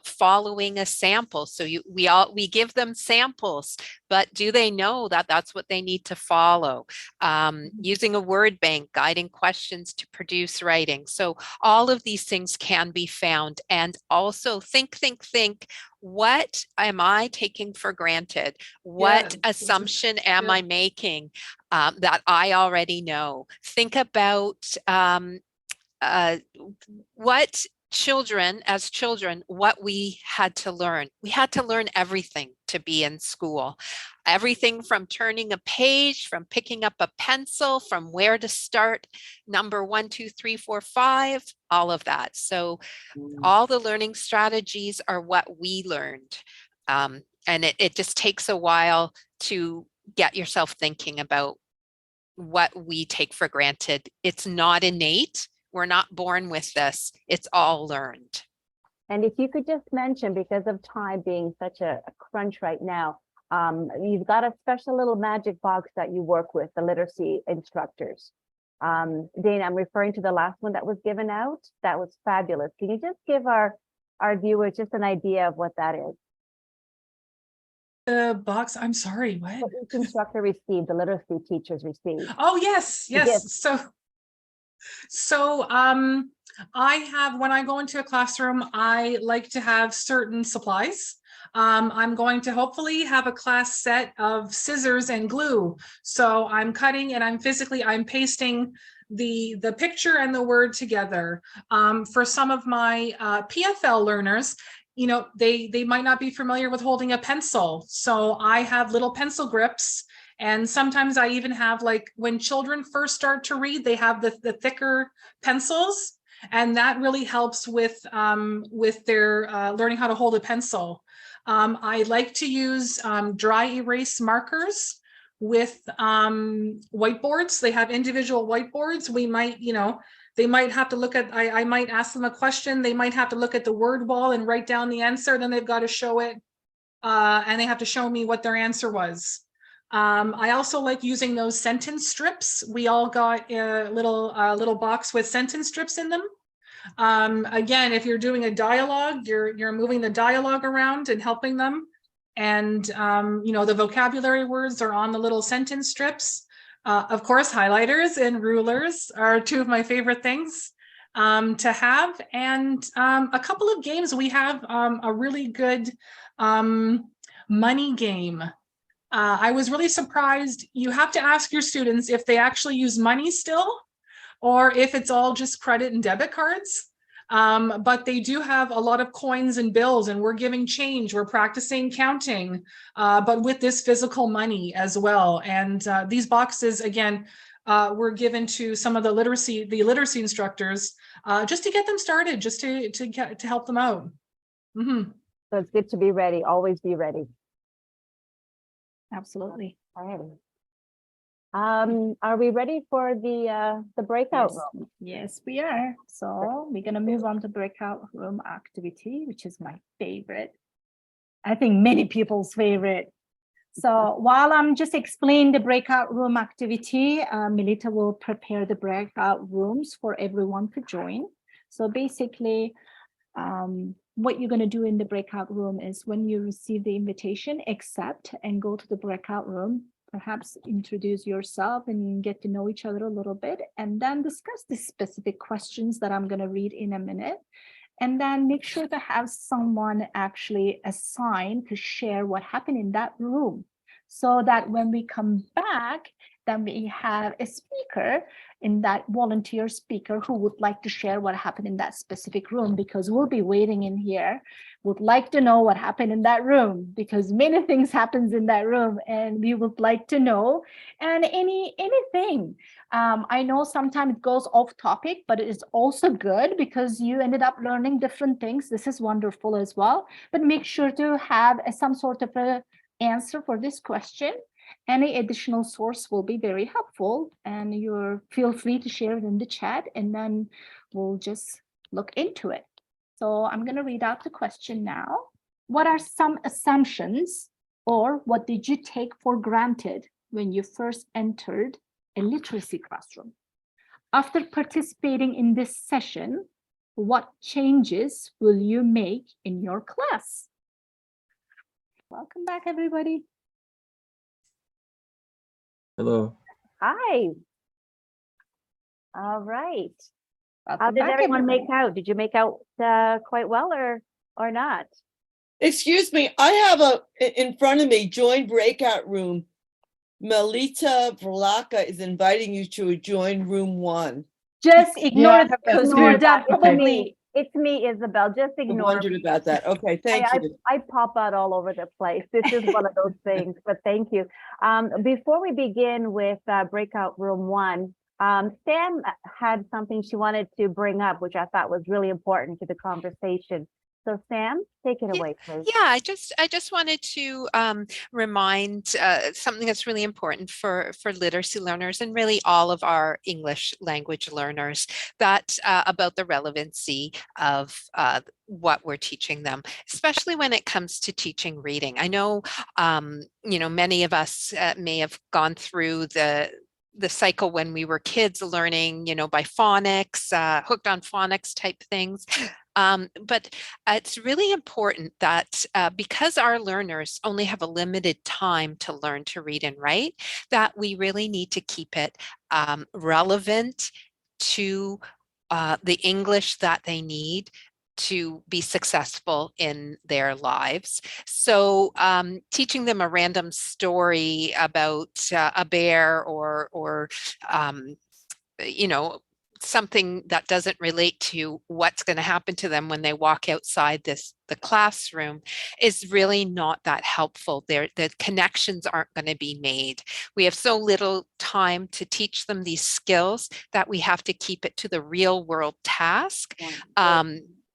following a sample. So we give them samples, but do they know that that's what they need to follow? Using a word bank, guiding questions to produce writing. So all of these things can be found, and also think, what am I taking for granted? What assumption am I making that I already know? Think about what as children, what we had to learn. We had to learn everything to be in school. Everything from turning a page, from picking up a pencil, from where to start, number 1, 2, 3, 4, 5, all of that. So all the learning strategies are what we learned. And it just takes a while to get yourself thinking about what we take for granted. It's not innate. We're not born with this. It's all learned. And if you could just mention, because of time being such a crunch right now, you've got a special little magic box that you work with, the literacy instructors. Dana, I'm referring to the last one that was given out. That was fabulous. Can you just give our viewers just an idea of what that is? The box, I'm sorry, what? What each instructor received, the literacy teachers received. Oh, yes. So I have, when I go into a classroom, I like to have certain supplies. I'm going to hopefully have a class set of scissors and glue. So I'm cutting and I'm pasting the picture and the word together. For some of my PFL learners, they might not be familiar with holding a pencil. So I have little pencil grips. And sometimes I even have, like, when children first start to read, they have the thicker pencils, and that really helps with their learning how to hold a pencil. I like to use dry erase markers with whiteboards. They have individual whiteboards. We might, they might have to look at, I might ask them a question. They might have to look at the word wall and write down the answer. Then they've got to show it, and they have to show me what their answer was. I also like using those sentence strips. We all got a little box with sentence strips in them. Again, if you're doing a dialogue, you're moving the dialogue around and helping them. And you know, the vocabulary words are on the little sentence strips. Of course, highlighters and rulers are two of my favorite things to have. And a couple of games. We have a really good money game. I was really surprised. You have to ask your students if they actually use money still, or if it's all just credit and debit cards. But they do have a lot of coins and bills, and we're giving change. We're practicing counting, but with this physical money as well. And these boxes, again, were given to some of the literacy instructors, just to get them started, just to help them out. Mm-hmm. So it's good to be ready. Always be ready. Absolutely. All right. Are we ready for the breakout room? Yes, we are. So we're going to move on to breakout room activity, which is my favorite. I think many people's favorite. So while I'm just explaining the breakout room activity, Melita will prepare the breakout rooms for everyone to join. So basically, what you're going to do in the breakout room is when you receive the invitation, accept and go to the breakout room, perhaps introduce yourself and get to know each other a little bit, and then discuss the specific questions that I'm going to read in a minute. And then make sure to have someone actually assigned to share what happened in that room, so that when we come back, then we have a speaker in that volunteer speaker who would like to share what happened in that specific room, because we'll be waiting in here, would like to know what happened in that room, because many things happens in that room and we would like to know. And anything. I know sometimes it goes off topic, but it is also good because you ended up learning different things. This is wonderful as well, but make sure to have some sort of a answer for this question. Any additional source will be very helpful, and you feel free to share it in the chat, and then we'll just look into it. So I'm going to read out the question now. What are some assumptions, or what did you take for granted when you first entered a literacy classroom? After participating in this session, what changes will you make in your class? Welcome back, everybody. Hello. Hi. All right. Welcome How did back, everyone everybody. make out? Did you make out quite well or not? Excuse me, I have in front of me, join breakout room. Melita Vrakela is inviting you to join room 1. Just ignore it because Ignore we're done. that. It's Probably. me. It's me, Isabel. Just I ignore wondered me. about that. Okay, thank you. I pop out all over the place. This is one of those things, but thank you. Before we begin with breakout room 1, Sam had something she wanted to bring up, which I thought was really important to the conversation. So Sam, take it away, please. Yeah, I just wanted to remind something that's really important for literacy learners and really all of our English language learners, that about the relevancy of what we're teaching them, especially when it comes to teaching reading. I know, you know, many of us may have gone through the cycle when we were kids, learning, you know, by phonics, hooked on phonics type things. But it's really important that because our learners only have a limited time to learn to read and write, that we really need to keep it relevant to the English that they need to be successful in their lives. So teaching them a random story about a bear or you know, something that doesn't relate to what's going to happen to them when they walk outside the classroom is really not that helpful. The connections aren't going to be made. We have so little time to teach them these skills that we have to keep it to the real world task.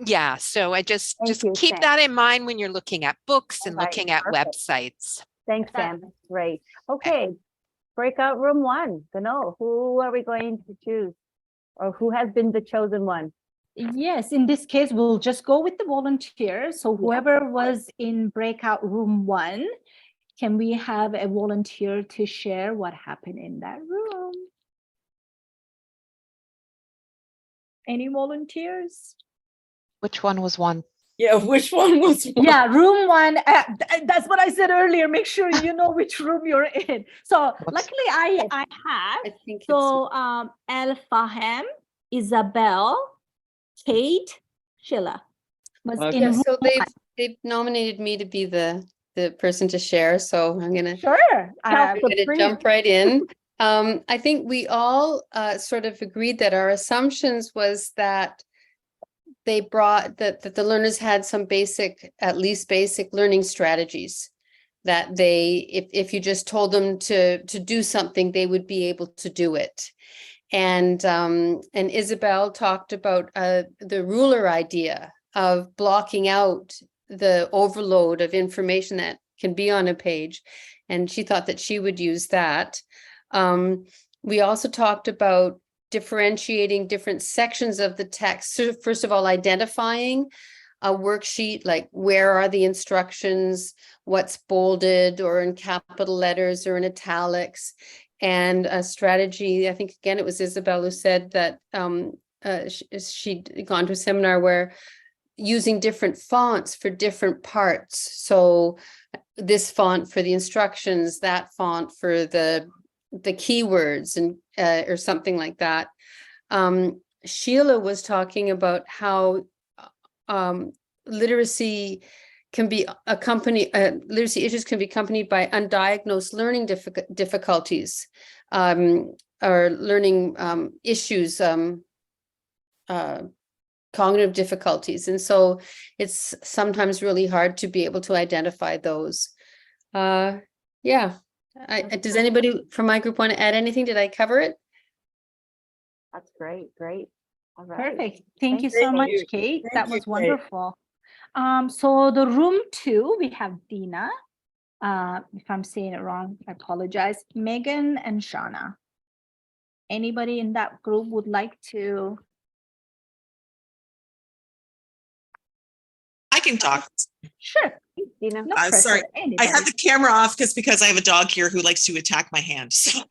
Yeah, so I just keep Sam. that in mind when you're looking at books and Right, looking at perfect. websites. Thanks, Sam. That's great. Okay, breakout room 1. Gonul, who are we going to choose? Or who has been the chosen one? Yes, in this case, we'll just go with the volunteer. So whoever was in breakout room 1 Can we have a volunteer to share what happened in that room? Any volunteers? Which one was one? Yeah, which one was one? Yeah, room one. That's what I said earlier. Make sure you know which room you're in. So luckily I have. I think So El Fahem, Isabel, Kate, Sheila was in yeah, room so one. they've nominated me to be the person to share, so I'm gonna Sure. I'm gonna jump right in. I think we all sort of agreed that our assumptions was that they brought that the learners had some basic, at least basic learning strategies, that they, if you just told them to do something, they would be able to do it. And Isabel talked about the ruler idea of blocking out the overload of information that can be on a page. And she thought that she would use that. We also talked about differentiating different sections of the text. So first of all, identifying a worksheet, like where are the instructions, what's bolded or in capital letters or in italics, and a strategy. I think, again, it was Isabel who said that she'd gone to a seminar where using different fonts for different parts. So this font for the instructions, that font for the keywords, and or something like that. Sheila was talking about how literacy can be accompanied, literacy issues can be accompanied by undiagnosed learning difficulties, or learning issues, cognitive difficulties. And so it's sometimes really hard to be able to identify those. Yeah. Does anybody from my group want to add anything? Did I cover it? That's great. Great. All right. Perfect. Thank you Thank so much, you. Kate. Thank That you, was Kate. wonderful. So the room 2, we have Dina. If I'm saying it wrong, I apologize. Megan and Shauna. Anybody in that group would like to? I can talk. Sure. Dina. No Sorry, pressure, I have anybody. the camera off because I have a dog here who likes to attack my hand. So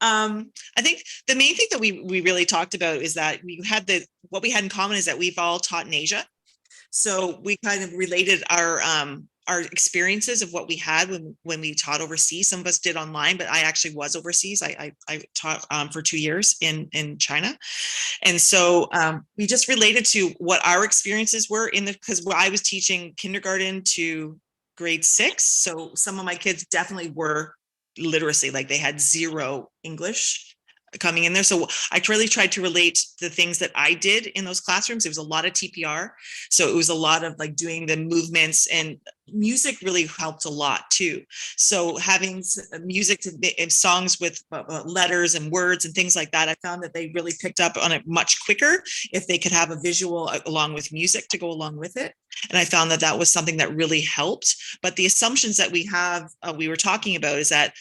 I think the main thing that we really talked about is that we had what we had in common is that we've all taught in Asia. So we kind of related our experiences of what we had when we taught overseas. Some of us did online, but I actually was overseas. I taught for 2 years in China. And so we just related to what our experiences were because I was teaching kindergarten to grade 6. So some of my kids definitely were literacy, like they had 0 English coming in there. So I really tried to relate the things that I did in those classrooms. It was a lot of TPR. So it was a lot of like doing the movements, and music really helped a lot too. So having music and songs with letters and words and things like that, I found that they really picked up on it much quicker if they could have a visual along with music to go along with it. And I found that that was something that really helped. But the assumptions that we have, we were talking about, is that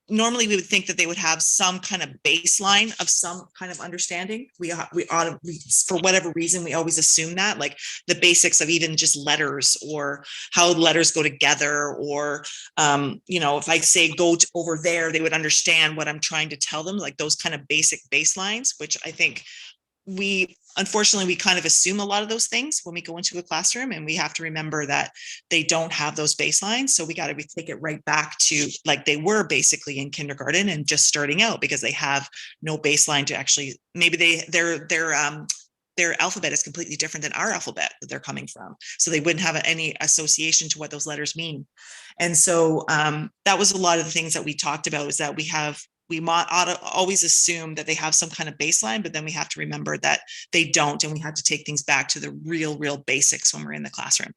normally we would think that they would have some kind of baseline of some kind of understanding. We for whatever reason, we always assume that, like the basics of even just letters or how letters go together, or if I say go over there, they would understand what I'm trying to tell them, like those kind of basic baselines, which I think unfortunately we kind of assume a lot of those things when we go into a classroom, and we have to remember that they don't have those baselines. So we got to take it right back to like they were basically in kindergarten and just starting out, because they have no baseline to actually, maybe their alphabet is completely different than our alphabet that they're coming from. So they wouldn't have any association to what those letters mean. And so that was a lot of the things that we talked about, is that we ought to always assume that they have some kind of baseline, but then we have to remember that they don't, and we have to take things back to the real basics when we're in the classroom.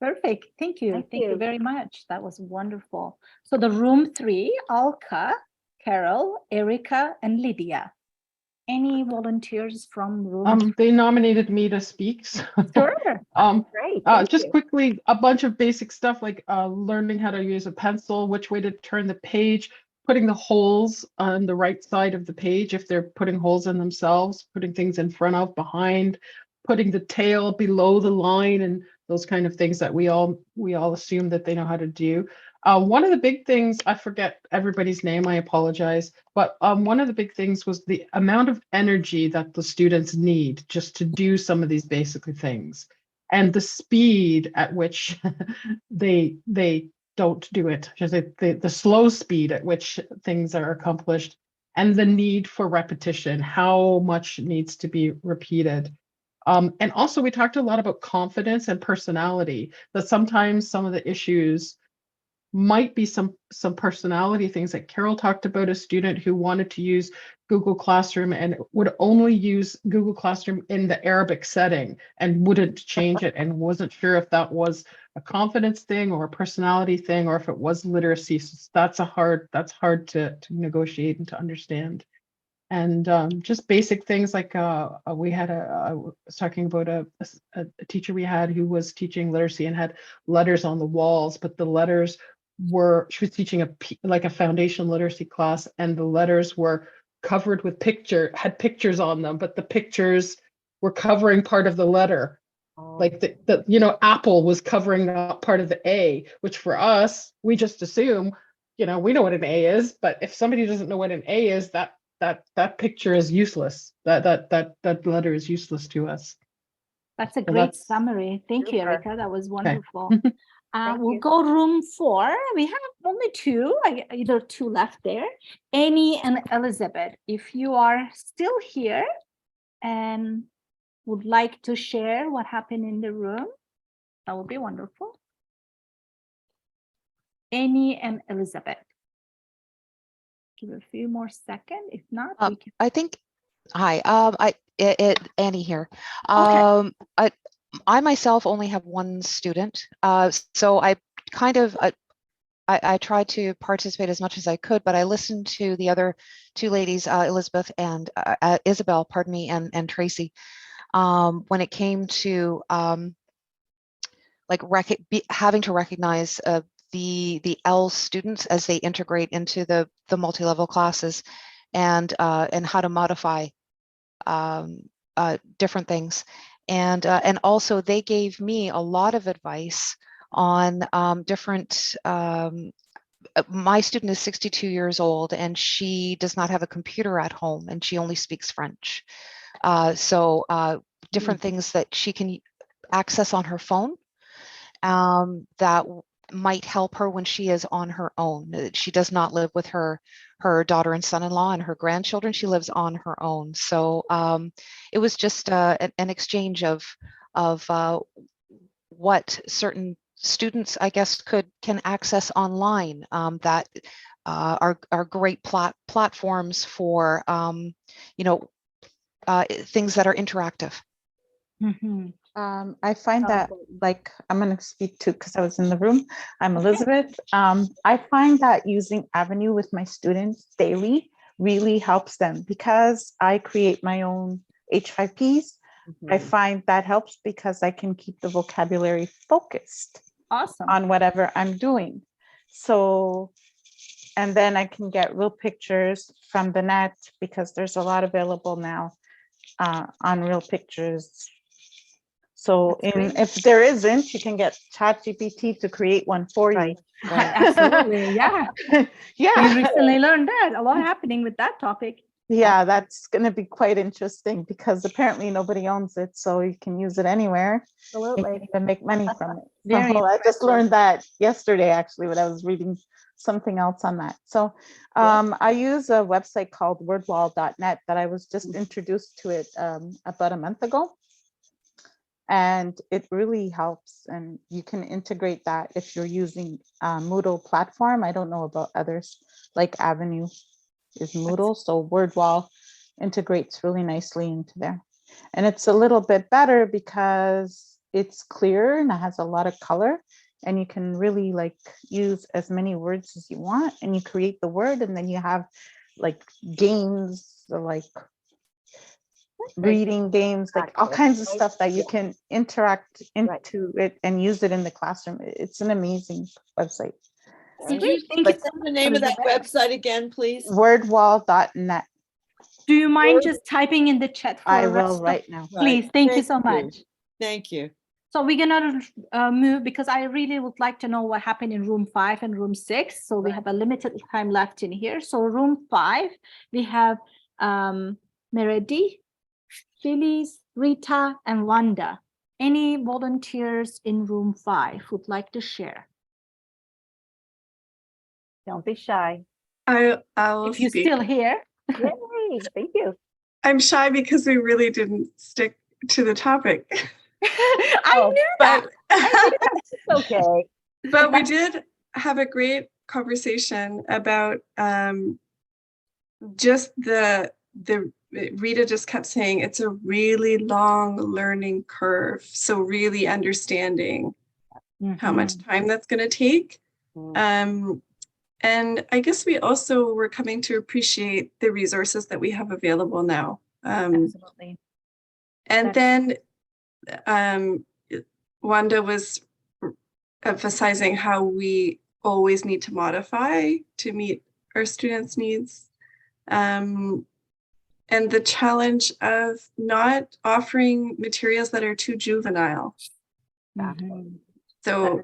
Perfect. Thank you. Thank you very much. That was wonderful. So the room 3, Alka, Carol, Erica, and Lydia. Any volunteers from room? They nominated me to speak. So. Sure. Great. Just quickly, a bunch of basic stuff like learning how to use a pencil, which way to turn the page, putting the holes on the right side of the page if they're putting holes in themselves, putting things in front of, behind, putting the tail below the line and those kind of things that we all assume that they know how to do. One of the big things, I forget everybody's name, I apologize, but one of the big things was the amount of energy that the students need just to do some of these basic things, and the speed at which they don't do it, just the slow speed at which things are accomplished, and the need for repetition, how much needs to be repeated. And also we talked a lot about confidence and personality, that sometimes some of the issues might be some personality things. Like Carol talked about a student who wanted to use Google Classroom and would only use Google Classroom in the Arabic setting and wouldn't change it, and wasn't sure if that was a confidence thing or a personality thing, or if it was literacy. So that's hard to negotiate and to understand. And just basic things like we had I was talking about a teacher we had who was teaching literacy and had letters on the walls, but the letters were, she was teaching like a foundation literacy class, and the letters were covered with had pictures on them, but the pictures were covering part of the letter. Like the apple was covering up part of the A, which for us, we just assume, we know what an A is, but if somebody doesn't know what an A is, that picture is useless. That letter is useless to us. That's a great summary. Thank you, Erica. That was wonderful. We'll you. go room 4. We have only 2, either 2 left there. Annie and Elizabeth, if you are still here and would like to share what happened in the room, that would be wonderful. Annie and Elizabeth. Give a few more seconds. If not, we can. I think. Hi. Annie here. Okay. I myself only have one student, so I kind of I tried to participate as much as I could, but I listened to the other 2 ladies, Elizabeth and Isabel, pardon me, and Tracy, when it came to like having to recognize the L students as they integrate into the multi-level classes, and how to modify different things. And also they gave me a lot of advice on different, my student is 62 years old and she does not have a computer at home and she only speaks French. So different things that she can access on her phone that might help her when she is on her own. She does not live with her daughter and son-in-law and her grandchildren. She lives on her own. So it was just an exchange of what certain students, I guess, can access online that are great platforms for things that are interactive. Mm-hmm. I find that, like, I'm going to speak to, because I was in the room, I'm Elizabeth. I find that using Avenue with my students daily really helps them, because I create my own H5Ps. I find that helps because I can keep the vocabulary focused on whatever I'm doing. So, and then I can get real pictures from the net, because there's a lot available now on real pictures. So if there isn't, you can get ChatGPT to create one for you. Right. Absolutely. Yeah. Yeah. We recently learned that a lot happening with that topic. Yeah, that's going to be quite interesting, because apparently nobody owns it, so you can use it anywhere. Absolutely. You can even make money from it. Very So I just learned that yesterday, actually, when I was reading something else on that. So I use a website called wordwall.net that I was just introduced to it about a month ago. And it really helps, and you can integrate that if you're using Moodle platform. I don't know about others, like Avenue is Moodle, so Wordwall integrates really nicely into there. And it's a little bit better because it's clear and it has a lot of color, and you can really like use as many words as you want, and you create the word, and then you have like games, like reading games, like all kinds of stuff that you can interact into it and use it in the classroom. It's an amazing website. Could you say the name of that website again, please? Wordwall.net. Do you mind just typing in the chat for I will right now. Please, thank you so much. Thank you. So we're gonna move because I really would like to know what happened in room 5 and room 6. So we have a limited time left in here. So room 5, we have Meredi, Phyllis, Rita, and Wanda. Any volunteers in room 5 would like to share? Don't be shy. I'll If you're speak. still here. Yay, thank you. I'm shy because we really didn't stick to the topic. I knew that. It's okay. But we did have a great conversation about just the Rita just kept saying it's a really long learning curve. So really understanding how much time that's going to take. And I guess we also were coming to appreciate the resources that we have available now. Absolutely. And then Wanda was emphasizing how we always need to modify to meet our students' needs. And the challenge of not offering materials that are too juvenile. So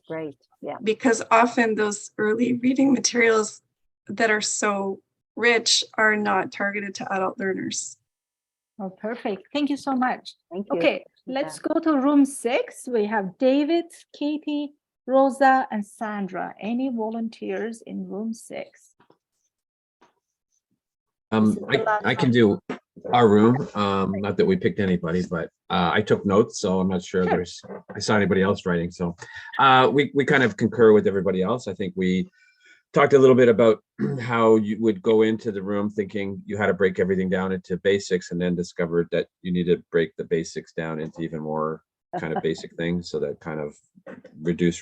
Great. Yeah. Because often those early reading materials that are so rich are not targeted to adult learners. Oh, perfect. Thank you so much. Thank you. Okay, let's go to room 6. We have David, Katie, Rosa, and Sandra. Any volunteers in room 6? I can do our room. Not that we picked anybody, but I took notes, so I'm not sure I saw anybody else writing. So we kind of concur with everybody else. I think we talked a little bit about how you would go into the room thinking you had to break everything down into basics, and then discovered that you need to break the basics down into even more kind of basic things. So that kind of reduce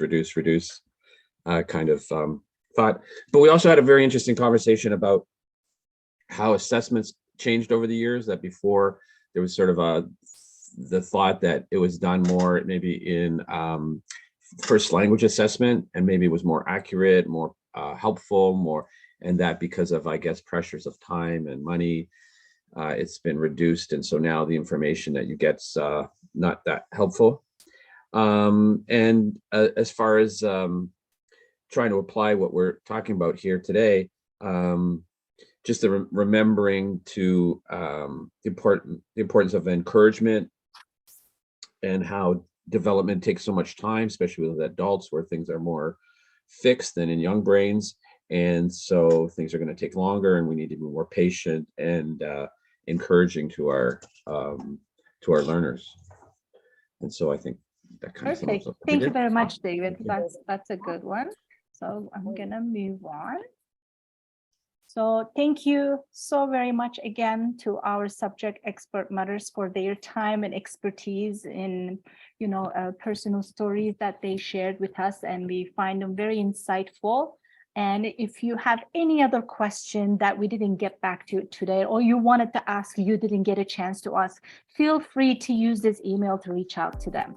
kind of thought. But we also had a very interesting conversation about how assessments changed over the years, that before there was sort of the thought that it was done more maybe in first language assessment, and maybe it was more accurate, more helpful, and that because of, I guess, pressures of time and money, it's been reduced. And so now the information that you get's not that helpful. And as far as trying to apply what we're talking about here today, just the remembering to the importance of encouragement, and how development takes so much time, especially with adults, where things are more fixed than in young brains. And so things are going to take longer, and we need to be more patient and encouraging to our learners. And so I think that kind of sums up. Thank you very much, David. That's a good one. So I'm gonna move on. So thank you so very much again to our subject expert mothers for their time and expertise in, personal stories that they shared with us, and we find them very insightful. And if you have any other question that we didn't get back to today, or you wanted to ask, you didn't get a chance to ask, feel free to use this email to reach out to them.